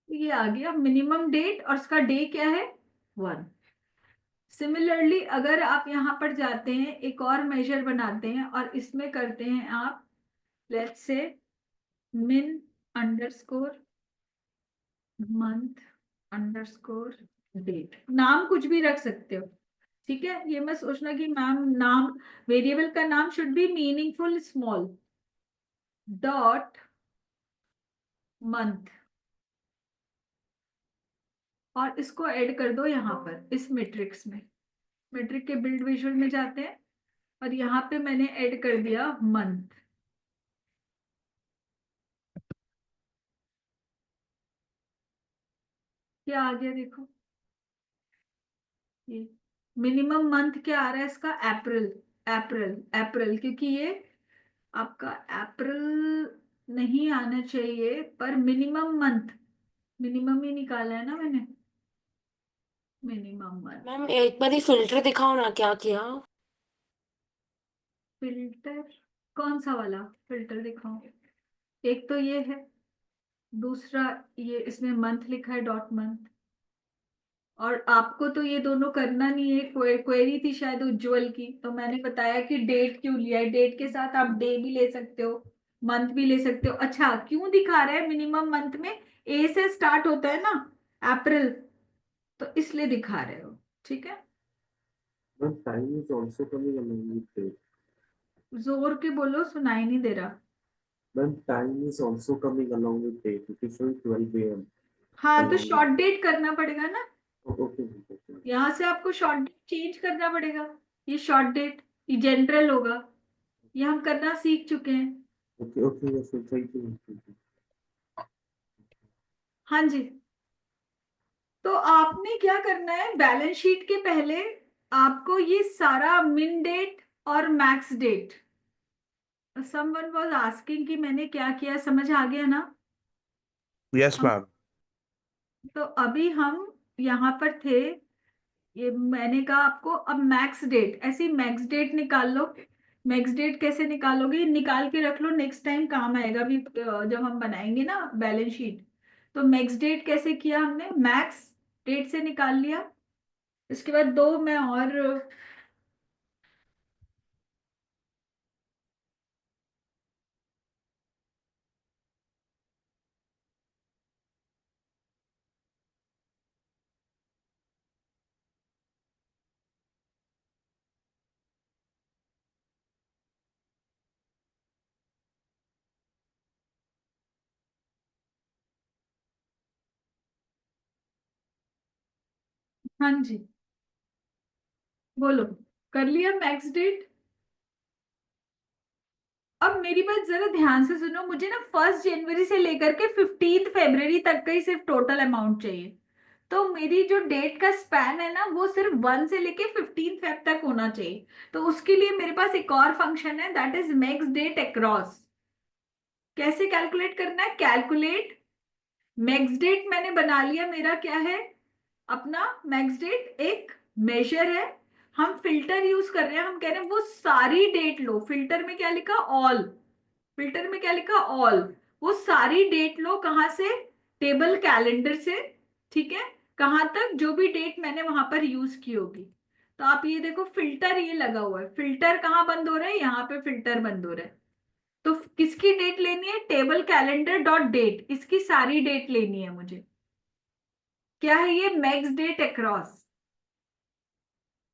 Speaker 1: ये आ गया मिनिमम डेट, और इसका डे क्या है, 1। सिमिलरली अगर आप यहाँ पर जाते हैं, एक और मेजर बनाते हैं और इसमें करते हैं आप लेट्स से min underscore month underscore date. नाम कुछ भी रख सकते हो, ठीक है। ये मत सोचना कि मैम नाम, वेरिएबल का नाम should be meaningful small. Dot month, और इसको ऐड कर दो यहाँ पर इस मैट्रिक्स में। मैट्रिक के बिल्ड विजुअल में जाते हैं और यहाँ पे मैंने ऐड कर दिया मंथ। क्या आ गया देखो, ये मिनिमम मंथ क्या आ रहा है इसका, अप्रैल। अप्रैल अप्रैल, क्योंकि ये आपका अप्रैल नहीं आना चाहिए, पर मिनिमम मंथ, मिनिमम ही निकाला है ना मैंने, मिनिमम मंथ।
Speaker 5: मैम एक बार फिल्टर दिखाओ ना, क्या किया।
Speaker 1: फिल्टर कौन सा वाला फिल्टर दिखाऊं, एक तो ये है, दूसरा ये इसमें मंथ लिखा है, डॉट मंथ, और आपको तो ये दोनों करना नहीं है। क्वेरी थी शायद उज्जवल की, तो मैंने बताया कि डेट क्यों लिया है, डेट के साथ आप डे भी ले सकते हो, मंथ भी ले सकते हो। अच्छा, क्यों दिखा रहा है मिनिमम मंथ में? ए से स्टार्ट होता है ना, अप्रैल, तो इसलिए दिखा रहे हो। ठीक है,
Speaker 4: But time is also coming along with date.
Speaker 1: जोर के बोलो, सुनाई नहीं दे रहा।
Speaker 4: But time is also coming along with date. It is showing 12 a.m.
Speaker 1: हाँ, तो
Speaker 4: along with.
Speaker 1: शॉर्ट डेट करना पड़ेगा ना,
Speaker 4: Okay, okay,
Speaker 1: यहाँ से आपको शॉर्ट डेट चेंज करना पड़ेगा। ये शॉर्ट डेट, ये जनरल होगा, ये हम करना सीख चुके हैं।
Speaker 4: okay, okay. Yes, sir. Thank you. Thank you.
Speaker 1: हाँ जी, तो आपने क्या करना है, बैलेंस शीट के पहले आपको ये सारा मिन डेट और max date, someone was asking कि मैंने क्या किया, समझ आ गया ना?
Speaker 6: यस
Speaker 1: हम
Speaker 6: मैम।
Speaker 1: तो अभी हम यहाँ पर थे, ये मैंने कहा आपको अब मैक्स डेट, ऐसी मैक्स डेट निकाल लो। मैक्स डेट कैसे निकालोगे, निकाल के रख लो, नेक्स्ट टाइम काम आएगा भी जब हम बनाएंगे ना बैलेंस शीट। तो मैक्स डेट कैसे किया हमने, मैक्स डेट से निकाल लिया। इसके बाद दो मैं और हाँ जी बोलो, कर लिया मैक्स डेट? अब मेरी बात जरा ध्यान से सुनो, मुझे ना 1 जनवरी से लेकर के 15 फरवरी तक का ही सिर्फ टोटल अमाउंट चाहिए। तो मेरी जो डेट का स्पैन है ना, वो सिर्फ 1 से लेके 15 फेब तक होना चाहिए। तो उसके लिए मेरे पास एक और फंक्शन है, that is max date across. कैसे कैलकुलेट करना है, कैलकुलेट मैक्स डेट मैंने बना लिया, मेरा क्या है अपना मैक्स डेट एक मेजर है। हम फिल्टर यूज कर रहे हैं, हम कह रहे हैं वो सारी डेट लो। फिल्टर में क्या लिखा, ऑल, फिल्टर में क्या लिखा, ऑल। वो सारी डेट लो, कहां से, टेबल कैलेंडर से। ठीक है, कहां तक, जो भी डेट मैंने वहां पर यूज की होगी। तो आप ये देखो, फिल्टर ये लगा हुआ है, फिल्टर कहाँ बंद हो रहा है, यहाँ पे फिल्टर बंद हो रहा है। तो किसकी डेट लेनी है, टेबल कैलेंडर डॉट डेट, इसकी सारी डेट लेनी है मुझे। क्या है ये, मैक्स डेट अक्रॉस।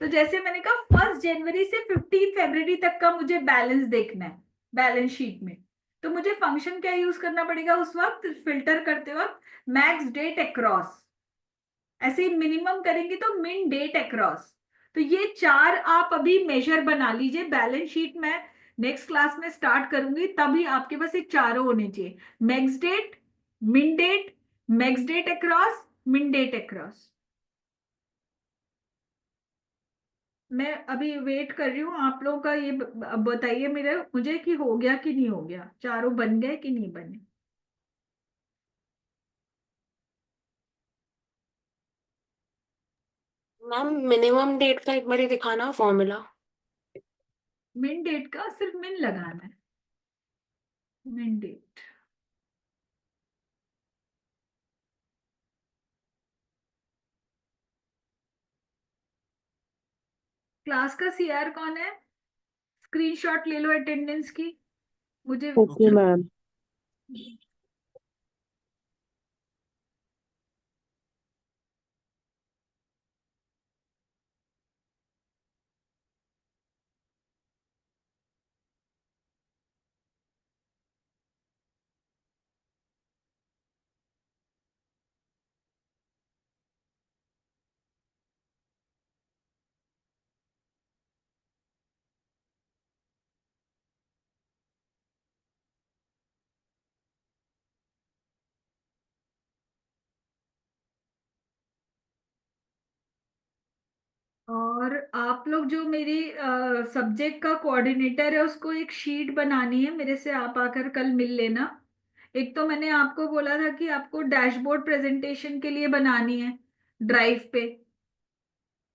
Speaker 1: तो जैसे मैंने कहा 1 जनवरी से 15 फरवरी तक का मुझे बैलेंस देखना है बैलेंस शीट में। तो मुझे फंक्शन क्या यूज करना पड़ेगा उस वक्त, फिल्टर करते वक्त, मैक्स डेट अक्रॉस। ऐसे ही मिनिमम करेंगे तो मिन डेट अक्रॉस। तो ये चार आप अभी मेजर बना लीजिए, बैलेंस शीट में नेक्स्ट क्लास में स्टार्ट करूंगी, तभी आपके पास ये चारों होने चाहिए, मैक्स डेट, मिन डेट, मैक्स डेट अक्रॉस, मिन डेट अक्रॉस। मैं अभी वेट कर रही हूँ आप लोगों का, ये बताइए मेरे मुझे कि हो गया कि नहीं हो गया, चारों बन गए कि नहीं बने।
Speaker 5: मैम मिनिमम डेट का एक बार ही दिखाना फॉर्मूला।
Speaker 1: मिन डेट का सिर्फ मिन लगाना है, मिन डेट। क्लास का सीआर कौन है, स्क्रीनशॉट ले लो अटेंडेंस की मुझे।
Speaker 10: Okay ma'am.
Speaker 1: और आप लोग जो मेरी सब्जेक्ट का कोऑर्डिनेटर है, उसको एक शीट बनानी है, मेरे से आप आकर कल मिल लेना। एक तो मैंने आपको बोला था कि आपको डैशबोर्ड प्रेजेंटेशन के लिए बनानी है ड्राइव पे,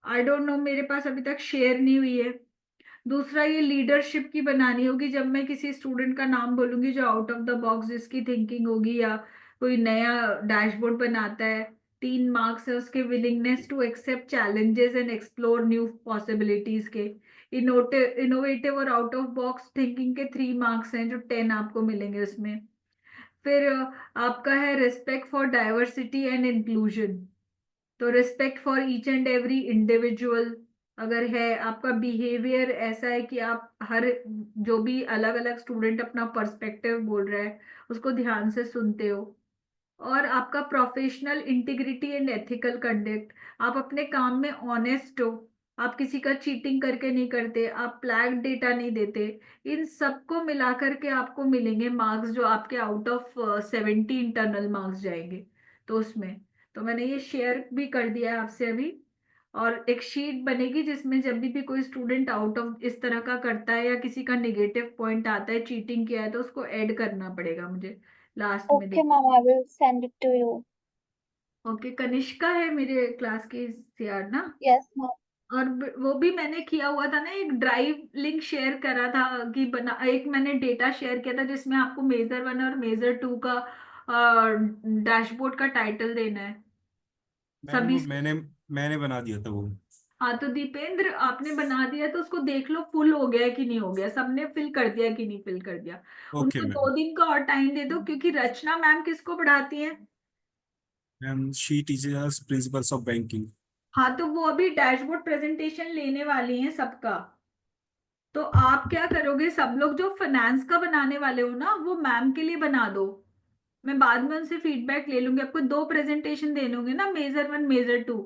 Speaker 1: आई डोंट नो मेरे पास अभी तक शेयर नहीं हुई है। दूसरा ये लीडरशिप की बनानी होगी, जब मैं किसी स्टूडेंट का नाम बोलूंगी जो आउट ऑफ द बॉक्स जिसकी थिंकिंग होगी, या कोई नया डैशबोर्ड बनाता है, 3 मार्क्स है उसके willingness to accept challenges and explore new possibilities के। इनोवेटिव और आउट ऑफ बॉक्स थिंकिंग के 3 मार्क्स हैं जो 10 आपको मिलेंगे उसमें। फिर आपका है respect for diversity and inclusion, तो respect for each and every individual अगर है, आपका बिहेवियर ऐसा है कि आप हर जो भी अलग अलग स्टूडेंट अपना पर्सपेक्टिव बोल रहा है उसको ध्यान से सुनते हो। और आपका professional integrity and ethical conduct, आप अपने काम में ऑनेस्ट हो, आप किसी का चीटिंग करके नहीं करते, आप प्लैग डेटा नहीं देते। इन सबको मिला करके आपको मिलेंगे मार्क्स जो आपके आउट ऑफ 70 इंटरनल मार्क्स जाएंगे। तो उसमें तो मैंने ये शेयर भी कर दिया है आपसे अभी, और एक शीट बनेगी जिसमें जब भी कोई स्टूडेंट आउट ऑफ इस तरह का करता है या किसी का नेगेटिव पॉइंट आता है, चीटिंग किया है, तो उसको ऐड करना पड़ेगा मुझे लास्ट में।
Speaker 7: Okay, ma'am, I will send it to you.
Speaker 1: Okay, Kanishka है मेरे क्लास की सीआर ना,
Speaker 7: Yes, ma'am.
Speaker 1: और वो भी मैंने किया हुआ था ना, एक ड्राइव लिंक शेयर करा था कि बना, एक मैंने डेटा शेयर किया था जिसमें आपको मेजर 1 और मेजर 2 का डैशबोर्ड का टाइटल देना है
Speaker 11: मैम
Speaker 1: सभी।
Speaker 11: वो मैंने बना दिया था वो।
Speaker 1: हाँ तो दीपेंद्र आपने बना दिया तो उसको देख लो फुल हो गया कि नहीं हो गया, सबने फिल कर दिया कि नहीं फिल कर दिया।
Speaker 11: ओके
Speaker 1: उनको
Speaker 11: मैम।
Speaker 1: 2 दिन का और टाइम दे दो, क्योंकि रचना मैम किसको पढ़ाती है?
Speaker 11: Ma'am she teachers principles of banking.
Speaker 1: हाँ तो वो अभी डैशबोर्ड प्रेजेंटेशन लेने वाली हैं सबका। तो आप क्या करोगे, सब लोग जो फाइनेंस का बनाने वाले हो ना वो मैम के लिए बना दो, मैं बाद में उनसे फीडबैक ले लूंगी। आपको 2 प्रेजेंटेशन देने होंगे ना, मेजर 1 मेजर 2,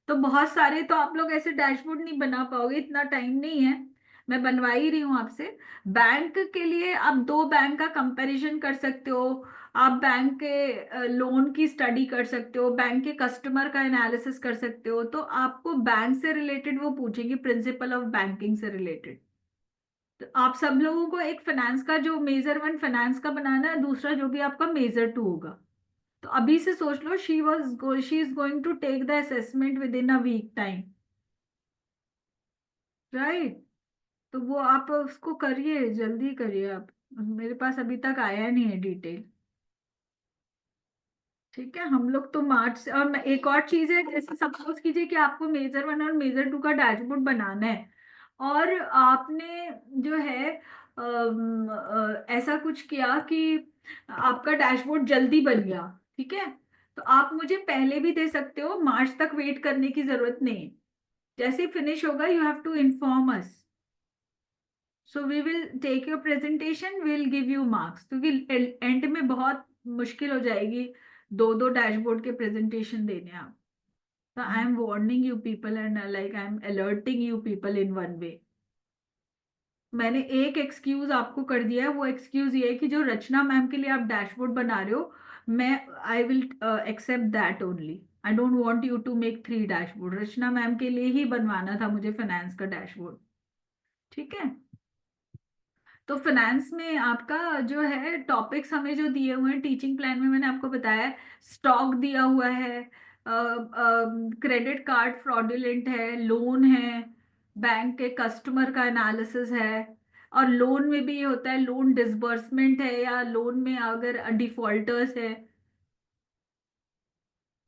Speaker 1: तो बहुत सारे तो आप लोग ऐसे डैशबोर्ड नहीं बना पाओगे, इतना टाइम नहीं है। मैं बनवा ही रही हूँ आपसे। बैंक के लिए आप 2 बैंक का कंपैरिजन कर सकते हो, आप बैंक के लोन की स्टडी कर सकते हो, बैंक के कस्टमर का एनालिसिस कर सकते हो। तो आपको बैंक से रिलेटेड वो पूछेंगे, प्रिंसिपल ऑफ बैंकिंग से रिलेटेड। तो आप सब लोगों को एक फाइनेंस का जो मेजर 1 फाइनेंस का बनाना है, दूसरा जो भी आपका मेजर 2 होगा। तो अभी से सोच लो, she is going to take the assessment within a week time, right? तो वो आप उसको करिए, जल्दी करिए आप, मेरे पास अभी तक आया नहीं है डिटेल। ठीक है, हम लोग तो मार्च से, और एक और चीज है, जैसे सपोज कीजिए कि आपको मेजर 1 और मेजर 2 का डैशबोर्ड बनाना है, और आपने जो है ऐसा कुछ किया कि आपका डैशबोर्ड जल्दी बन गया, ठीक है, तो आप मुझे पहले भी दे सकते हो, मार्च तक वेट करने की जरूरत नहीं है। जैसे फिनिश होगा you have to inform us, so we will take your presentation, we will give you marks, क्योंकि एंड में बहुत मुश्किल हो जाएगी 2 डैशबोर्ड के प्रेजेंटेशन देने आप। So I am warning you people and like I am alerting you people in one way. मैंने एक एक्सक्यूज आपको कर दिया है, वो एक्सक्यूज ये है कि जो रचना मैम के लिए आप डैशबोर्ड बना रहे हो, मैं I will accept that only. I don't want you to make 3 dashboard, Rachna ma'am के लिए ही बनवाना था मुझे फाइनेंस का डैशबोर्ड, ठीक है? तो फाइनेंस में आपका जो है टॉपिक्स हमें जो दिए हुए हैं टीचिंग प्लान में, मैंने आपको बताया, स्टॉक दिया हुआ है, क्रेडिट कार्ड फ्रॉडुलेंट है, लोन है, बैंक के कस्टमर का एनालिसिस है, और लोन में भी ये होता है लोन डिसबर्समेंट है या लोन में अगर डिफॉल्टर्स है।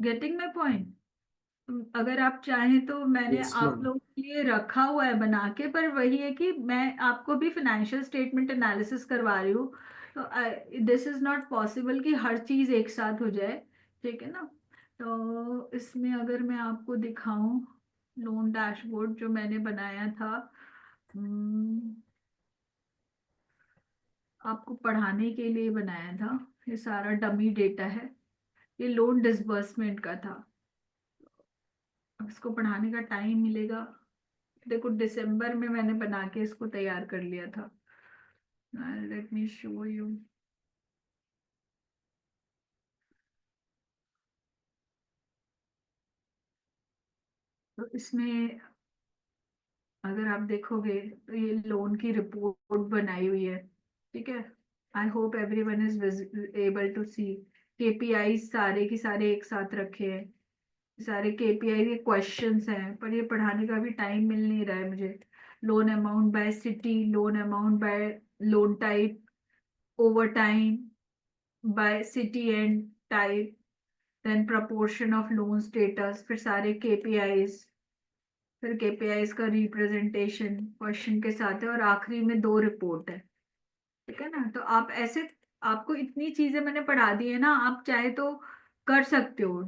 Speaker 1: Getting my point? अगर आप चाहें तो मैंने
Speaker 4: Yes,
Speaker 1: आप
Speaker 4: ma'am.
Speaker 1: लोगों के लिए रखा हुआ है बना के, पर वही है कि मैं आपको भी फाइनेंशियल स्टेटमेंट एनालिसिस करवा रही हूँ, तो दिस इज नॉट पॉसिबल कि हर चीज एक साथ हो जाए, ठीक है ना? तो इसमें अगर मैं आपको दिखाऊं लोन डैशबोर्ड जो मैंने बनाया था, आपको पढ़ाने के लिए बनाया था, ये सारा डमी डेटा है, ये लोन डिसबर्समेंट का था। अब इसको पढ़ाने का टाइम मिलेगा, देखो दिसंबर में मैंने बना के इसको तैयार कर लिया था। Let me show you. तो इसमें अगर आप देखोगे तो ये लोन की रिपोर्ट बनाई हुई है, ठीक है? I hope everyone is able to see. KPI सारे की सारे एक साथ रखे हैं, सारे केपीआई के क्वेश्चंस हैं, पर ये पढ़ाने का भी टाइम मिल नहीं रहा है मुझे। Loan amount by city, loan amount by loan type, over time, by city and type, then proportion of loan status, फिर सारे केपीआईज, फिर केपीआईज का रिप्रेजेंटेशन क्वेश्चन के साथ है, और आखिरी में 2 रिपोर्ट है। ठीक है ना। तो आप ऐसे, आपको इतनी चीजें मैंने पढ़ा दी है ना, आप चाहे तो कर सकते हो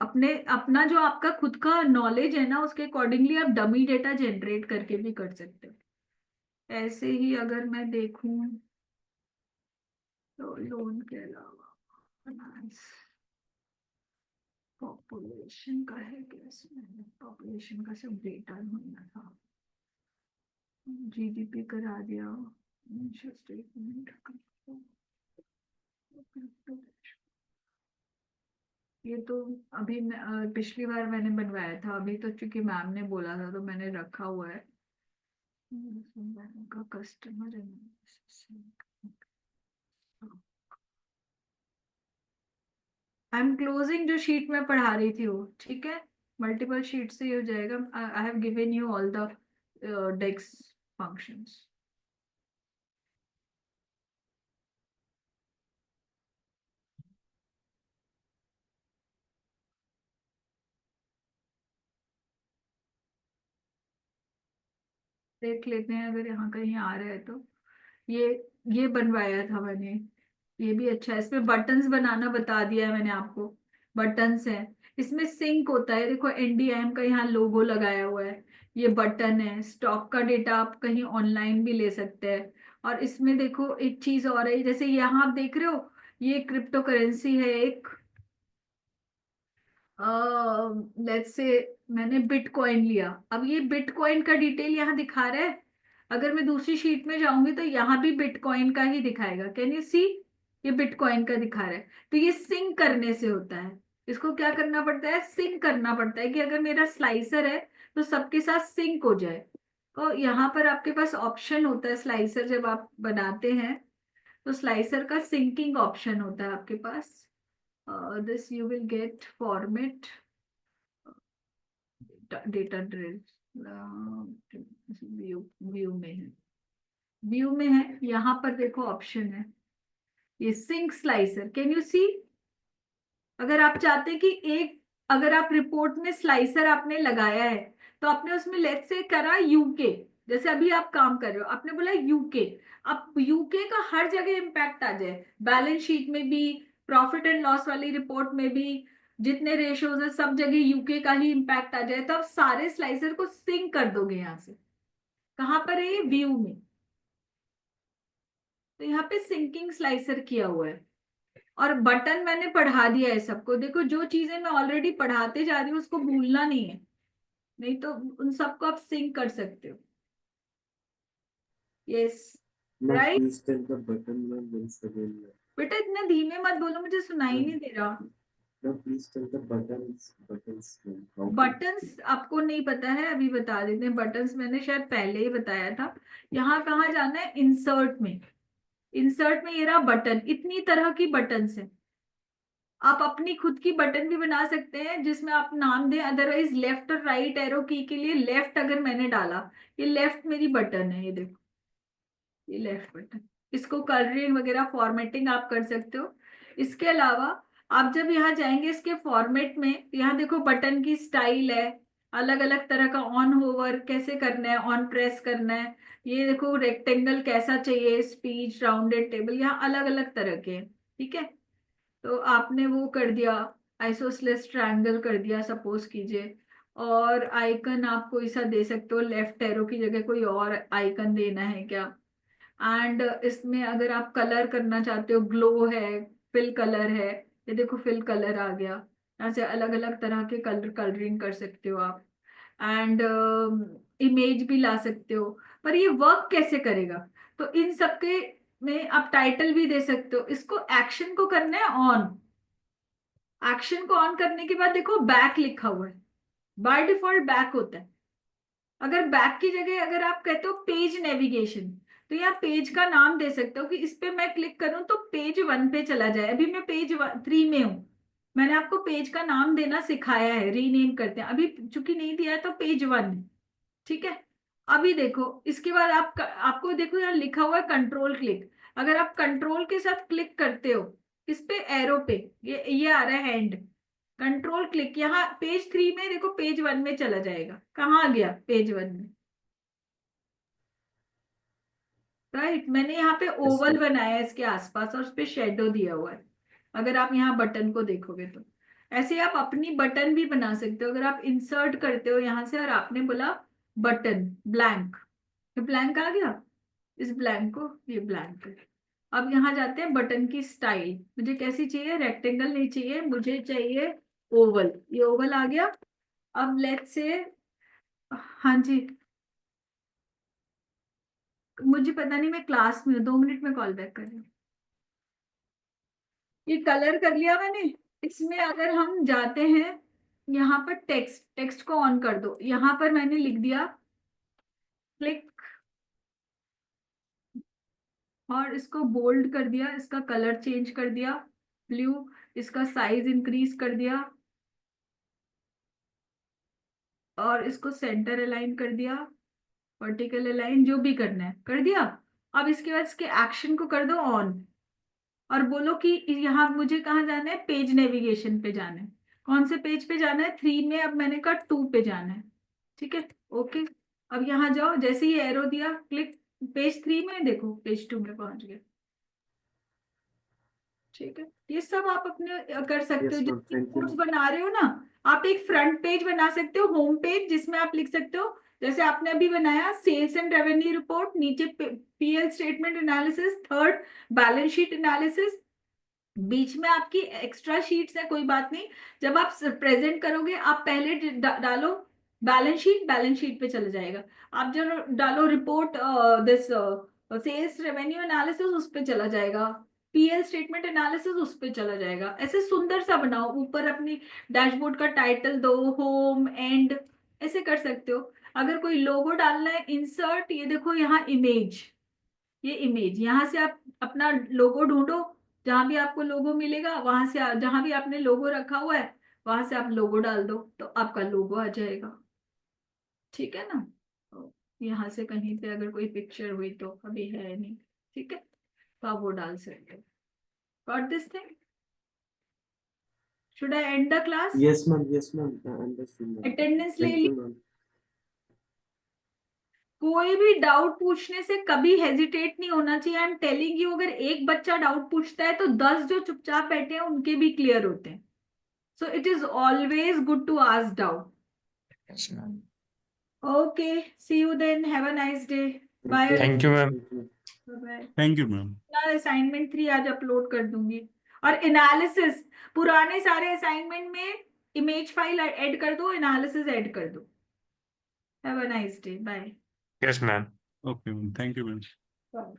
Speaker 1: अपना जो आपका खुद का नॉलेज है ना, उसके अकॉर्डिंगली आप डमी डेटा जनरेट करके भी कर सकते हो। ऐसे ही अगर मैं देखूं तो लोन के अलावा फाइनेंस, पॉपुलेशन का है कैसे, मैंने पॉपुलेशन का सब डेटा ढूंढना था, जीडीपी करा दिया, स्टेटमेंट, ये तो अभी पिछली बार मैंने बनवाया था, अभी तो चूंकि मैम ने बोला था तो मैंने रखा हुआ है। का कस्टमर आई एम क्लोजिंग जो शीट में पढ़ा रही थी वो, ठीक है। मल्टीपल शीट से हो जाएगा। I have given you all the DAX functions. देख लेते हैं अगर यहाँ कहीं आ रहा है तो। ये बनवाया था मैंने, ये भी अच्छा है। इसमें बटन्स बनाना बता दिया है मैंने आपको, बटन्स है इसमें। सिंक होता है, देखो एनडीआईएम का यहाँ लोगो लगाया हुआ है, ये बटन है। स्टॉक का डेटा आप कहीं ऑनलाइन भी ले सकते हैं। और इसमें देखो एक चीज और है, जैसे यहाँ आप देख रहे हो, ये क्रिप्टो करेंसी है एक, लेट्स से मैंने बिटकॉइन लिया। अब ये बिटकॉइन का डिटेल यहाँ दिखा रहा है। अगर मैं दूसरी शीट में जाऊंगी तो यहाँ भी बिटकॉइन का ही दिखाएगा। कैन यू सी, ये बिटकॉइन का दिखा रहा है। तो ये सिंक करने से होता है। इसको क्या करना पड़ता है, सिंक करना पड़ता है, कि अगर मेरा स्लाइसर है तो सबके साथ सिंक हो जाए। तो यहाँ पर आपके पास ऑप्शन होता है, स्लाइसर जब आप बनाते हैं तो स्लाइसर का सिंकिंग ऑप्शन होता है आपके पास। this you will get format data drill, view में है, व्यू में है। यहाँ पर देखो ऑप्शन है ये सिंक स्लाइसर। कैन यू सी, अगर आप चाहते हैं कि एक, अगर आप रिपोर्ट में स्लाइसर आपने लगाया है तो आपने उसमें लेट्स से करा यूके, जैसे अभी आप काम कर रहे हो, आपने बोला यूके, अब यूके का हर जगह इम्पैक्ट आ जाए, बैलेंस शीट में भी, प्रॉफिट एंड लॉस वाली रिपोर्ट में भी, जितने रेशियोज है सब जगह यूके का ही इम्पैक्ट आ जाए, तो आप सारे स्लाइसर को सिंक कर दोगे। यहाँ से कहाँ पर है ये, व्यू में। तो यहाँ पे सिंकिंग स्लाइसर किया हुआ है। और बटन मैंने पढ़ा दिया है सबको। देखो जो चीजें मैं ऑलरेडी पढ़ाते जा रही हूँ उसको भूलना नहीं है, नहीं तो उन सबको आप सिंक कर सकते हो। Yes,
Speaker 4: Ma'am,
Speaker 1: right.
Speaker 4: please tell the button ma'am once again.
Speaker 1: बेटा इतना धीमे मत बोलो, मुझे सुनाई नहीं दे रहा।
Speaker 4: Ma'am, please tell the buttons ma'am. How to-
Speaker 1: buttons आपको नहीं पता है, अभी बता देते हैं। बटन्स मैंने शायद पहले ही बताया था। यहाँ कहाँ जाना है, इंसर्ट में। इंसर्ट में ये रहा बटन, इतनी तरह की बटन्स है। आप अपनी खुद की बटन भी बना सकते हैं जिसमें आप नाम दें, अदरवाइज लेफ्ट और राइट एरो की के लिए लेफ्ट अगर मैंने डाला, ये लेफ्ट मेरी बटन है, ये देखो ये लेफ्ट बटन। इसको कलरिंग वगैरह फॉर्मेटिंग आप कर सकते हो। इसके अलावा आप जब यहाँ जाएंगे इसके फॉर्मेट में, यहाँ देखो बटन की स्टाइल है, अलग अलग तरह का। ऑन होवर कैसे करना है, ऑन प्रेस करना है, ये देखो रेक्टेंगल कैसा चाहिए, स्पीच, राउंडेड टेबल, यहाँ अलग अलग तरह के हैं। ठीक है, तो आपने वो कर दिया, आइसोसेलेस ट्रायंगल कर दिया सपोज कीजिए। और आइकन आप कोई सा दे सकते हो, लेफ्ट एरो की जगह कोई और आइकन देना है क्या। एंड इसमें अगर आप कलर करना चाहते हो, ग्लो है, फिल कलर है, ये देखो फिल कलर आ गया। यहाँ से अलग अलग तरह के कलरिंग कर सकते हो आप। एंड इमेज भी ला सकते हो। पर ये वर्क कैसे करेगा, तो इन सबके में आप टाइटल भी दे सकते हो। इसको एक्शन को करना है ऑन। एक्शन को ऑन करने के बाद देखो बैक लिखा हुआ है, बाय डिफॉल्ट बैक होता है। अगर बैक की जगह अगर आप कहते हो पेज नेविगेशन, तो यहाँ पेज का नाम दे सकते हो कि इस पे मैं क्लिक करूं तो पेज 1 पे चला जाए। अभी मैं पेज 3 में हूं, मैंने आपको पेज का नाम देना सिखाया है, रीनेम करते हैं। अभी चूंकि नहीं दिया है तो पेज 1 है। ठीक है, अभी देखो इसके बाद आपको देखो यहाँ लिखा हुआ है कंट्रोल क्लिक। अगर आप कंट्रोल के साथ क्लिक करते हो इस पे एरो पे, ये आ रहा है हैंड, कंट्रोल क्लिक, यहाँ पेज 3 में देखो, पेज 1 में चला जाएगा। कहाँ आ गया? पेज 1 में, राइट। मैंने यहाँ पे ओवल बनाया है इसके आसपास और उस पे शेडो दिया हुआ है। अगर आप यहाँ बटन को देखोगे तो ऐसे आप अपनी बटन भी बना सकते हो। अगर आप इंसर्ट करते हो यहाँ से और आपने बोला बटन ब्लैंक, तो ब्लैंक आ गया। इस ब्लैंक को, ये ब्लैंक है। अब यहाँ जाते हैं बटन की स्टाइल। मुझे कैसी चाहिए? रेक्टेंगल नहीं चाहिए, मुझे चाहिए ओवल। ये ओवल आ गया। अब लेट्स से, हाँ जी, मुझे पता नहीं, मैं क्लास में हूँ, 2 मिनट में कॉल बैक कर रही हूँ। ये कलर कर लिया मैंने। इसमें अगर हम जाते हैं यहाँ पर, टेक्स्ट को ऑन कर दो। यहाँ पर मैंने लिख दिया क्लिक, और इसको बोल्ड कर दिया, इसका कलर चेंज कर दिया ब्लू, इसका साइज इंक्रीज कर दिया, और इसको सेंटर अलाइन कर दिया, वर्टिकल अलाइन, जो भी करना है कर दिया। अब इसके बाद इसके एक्शन को कर दो ऑन, और बोलो कि यहाँ मुझे कहाँ जाना है? पेज नेविगेशन पे जाना है। कौन से पेज पे जाना है? 3 में। अब मैंने कहा 2 पे जाना है, ठीक है, ओके। अब यहाँ जाओ, जैसे ही एरो दिया क्लिक, पेज 3 में, देखो पेज 2 में पहुंच गए, ठीक है। ये सब आप अपने कर सकते हो।
Speaker 4: Yes, ma'am.
Speaker 1: जब
Speaker 4: Thank you.
Speaker 1: नोट्स बना रहे हो ना, आप एक फ्रंट पेज बना सकते हो, होम पेज, जिसमें आप लिख सकते हो, जैसे आपने अभी बनाया सेल्स एंड रेवेन्यू रिपोर्ट, नीचे PL statement analysis, third balance sheet analysis, बीच में आपकी एक्स्ट्रा शीट्स है, कोई बात नहीं। जब आप प्रेजेंट करोगे, आप पहले डालो बैलेंस शीट पे चला जाएगा। आप जब डालो report, this sales revenue analysis, उस पे चला जाएगा। पीएल स्टेटमेंट एनालिसिस, उस पे चला जाएगा। ऐसे सुंदर सा बनाओ, ऊपर अपनी डैशबोर्ड का टाइटल दो, होम, एंड, ऐसे कर सकते हो। अगर कोई लोगो डालना है, इंसर्ट, ये देखो यहाँ इमेज, ये इमेज, यहाँ से आप अपना लोगो ढूंढो, जहां भी आपको लोगो मिलेगा वहां से, जहां भी आपने लोगो रखा हुआ है वहां से आप लोगो डाल दो, तो आपका लोगो आ जाएगा, ठीक है ना। तो यहाँ से कहीं पे अगर कोई पिक्चर हुई, तो अभी है नहीं, ठीक है, तो आप वो डाल सकते हो। Got this thing? Should I and the class?
Speaker 4: Yes, ma'am. Yes, ma'am. I understand, ma'am.
Speaker 1: Attendance ले
Speaker 4: Thank
Speaker 1: ली।
Speaker 4: you, ma'am.
Speaker 1: कोई भी डाउट पूछने से कभी हेजिटेट नहीं होना चाहिए। आई एम टेलिंग यू, अगर एक बच्चा डाउट पूछता है तो 10 जो चुपचाप बैठे हैं उनके भी क्लियर होते हैं। So it is always good to ask doubt. Okay, see you then, have a nice day, bye.
Speaker 10: Thank you, ma'am.
Speaker 4: Thank you.
Speaker 1: Bye.
Speaker 11: Thank you, ma'am.
Speaker 1: Assignment 3 आज अपलोड कर दूंगी, और एनालिसिस, पुराने सारे असाइनमेंट में image file add कर दो, analysis add कर दो। Have a nice day, bye.
Speaker 10: Yes, ma'am.
Speaker 11: Okay, ma'am. Thank you, ma'am.
Speaker 1: Bye.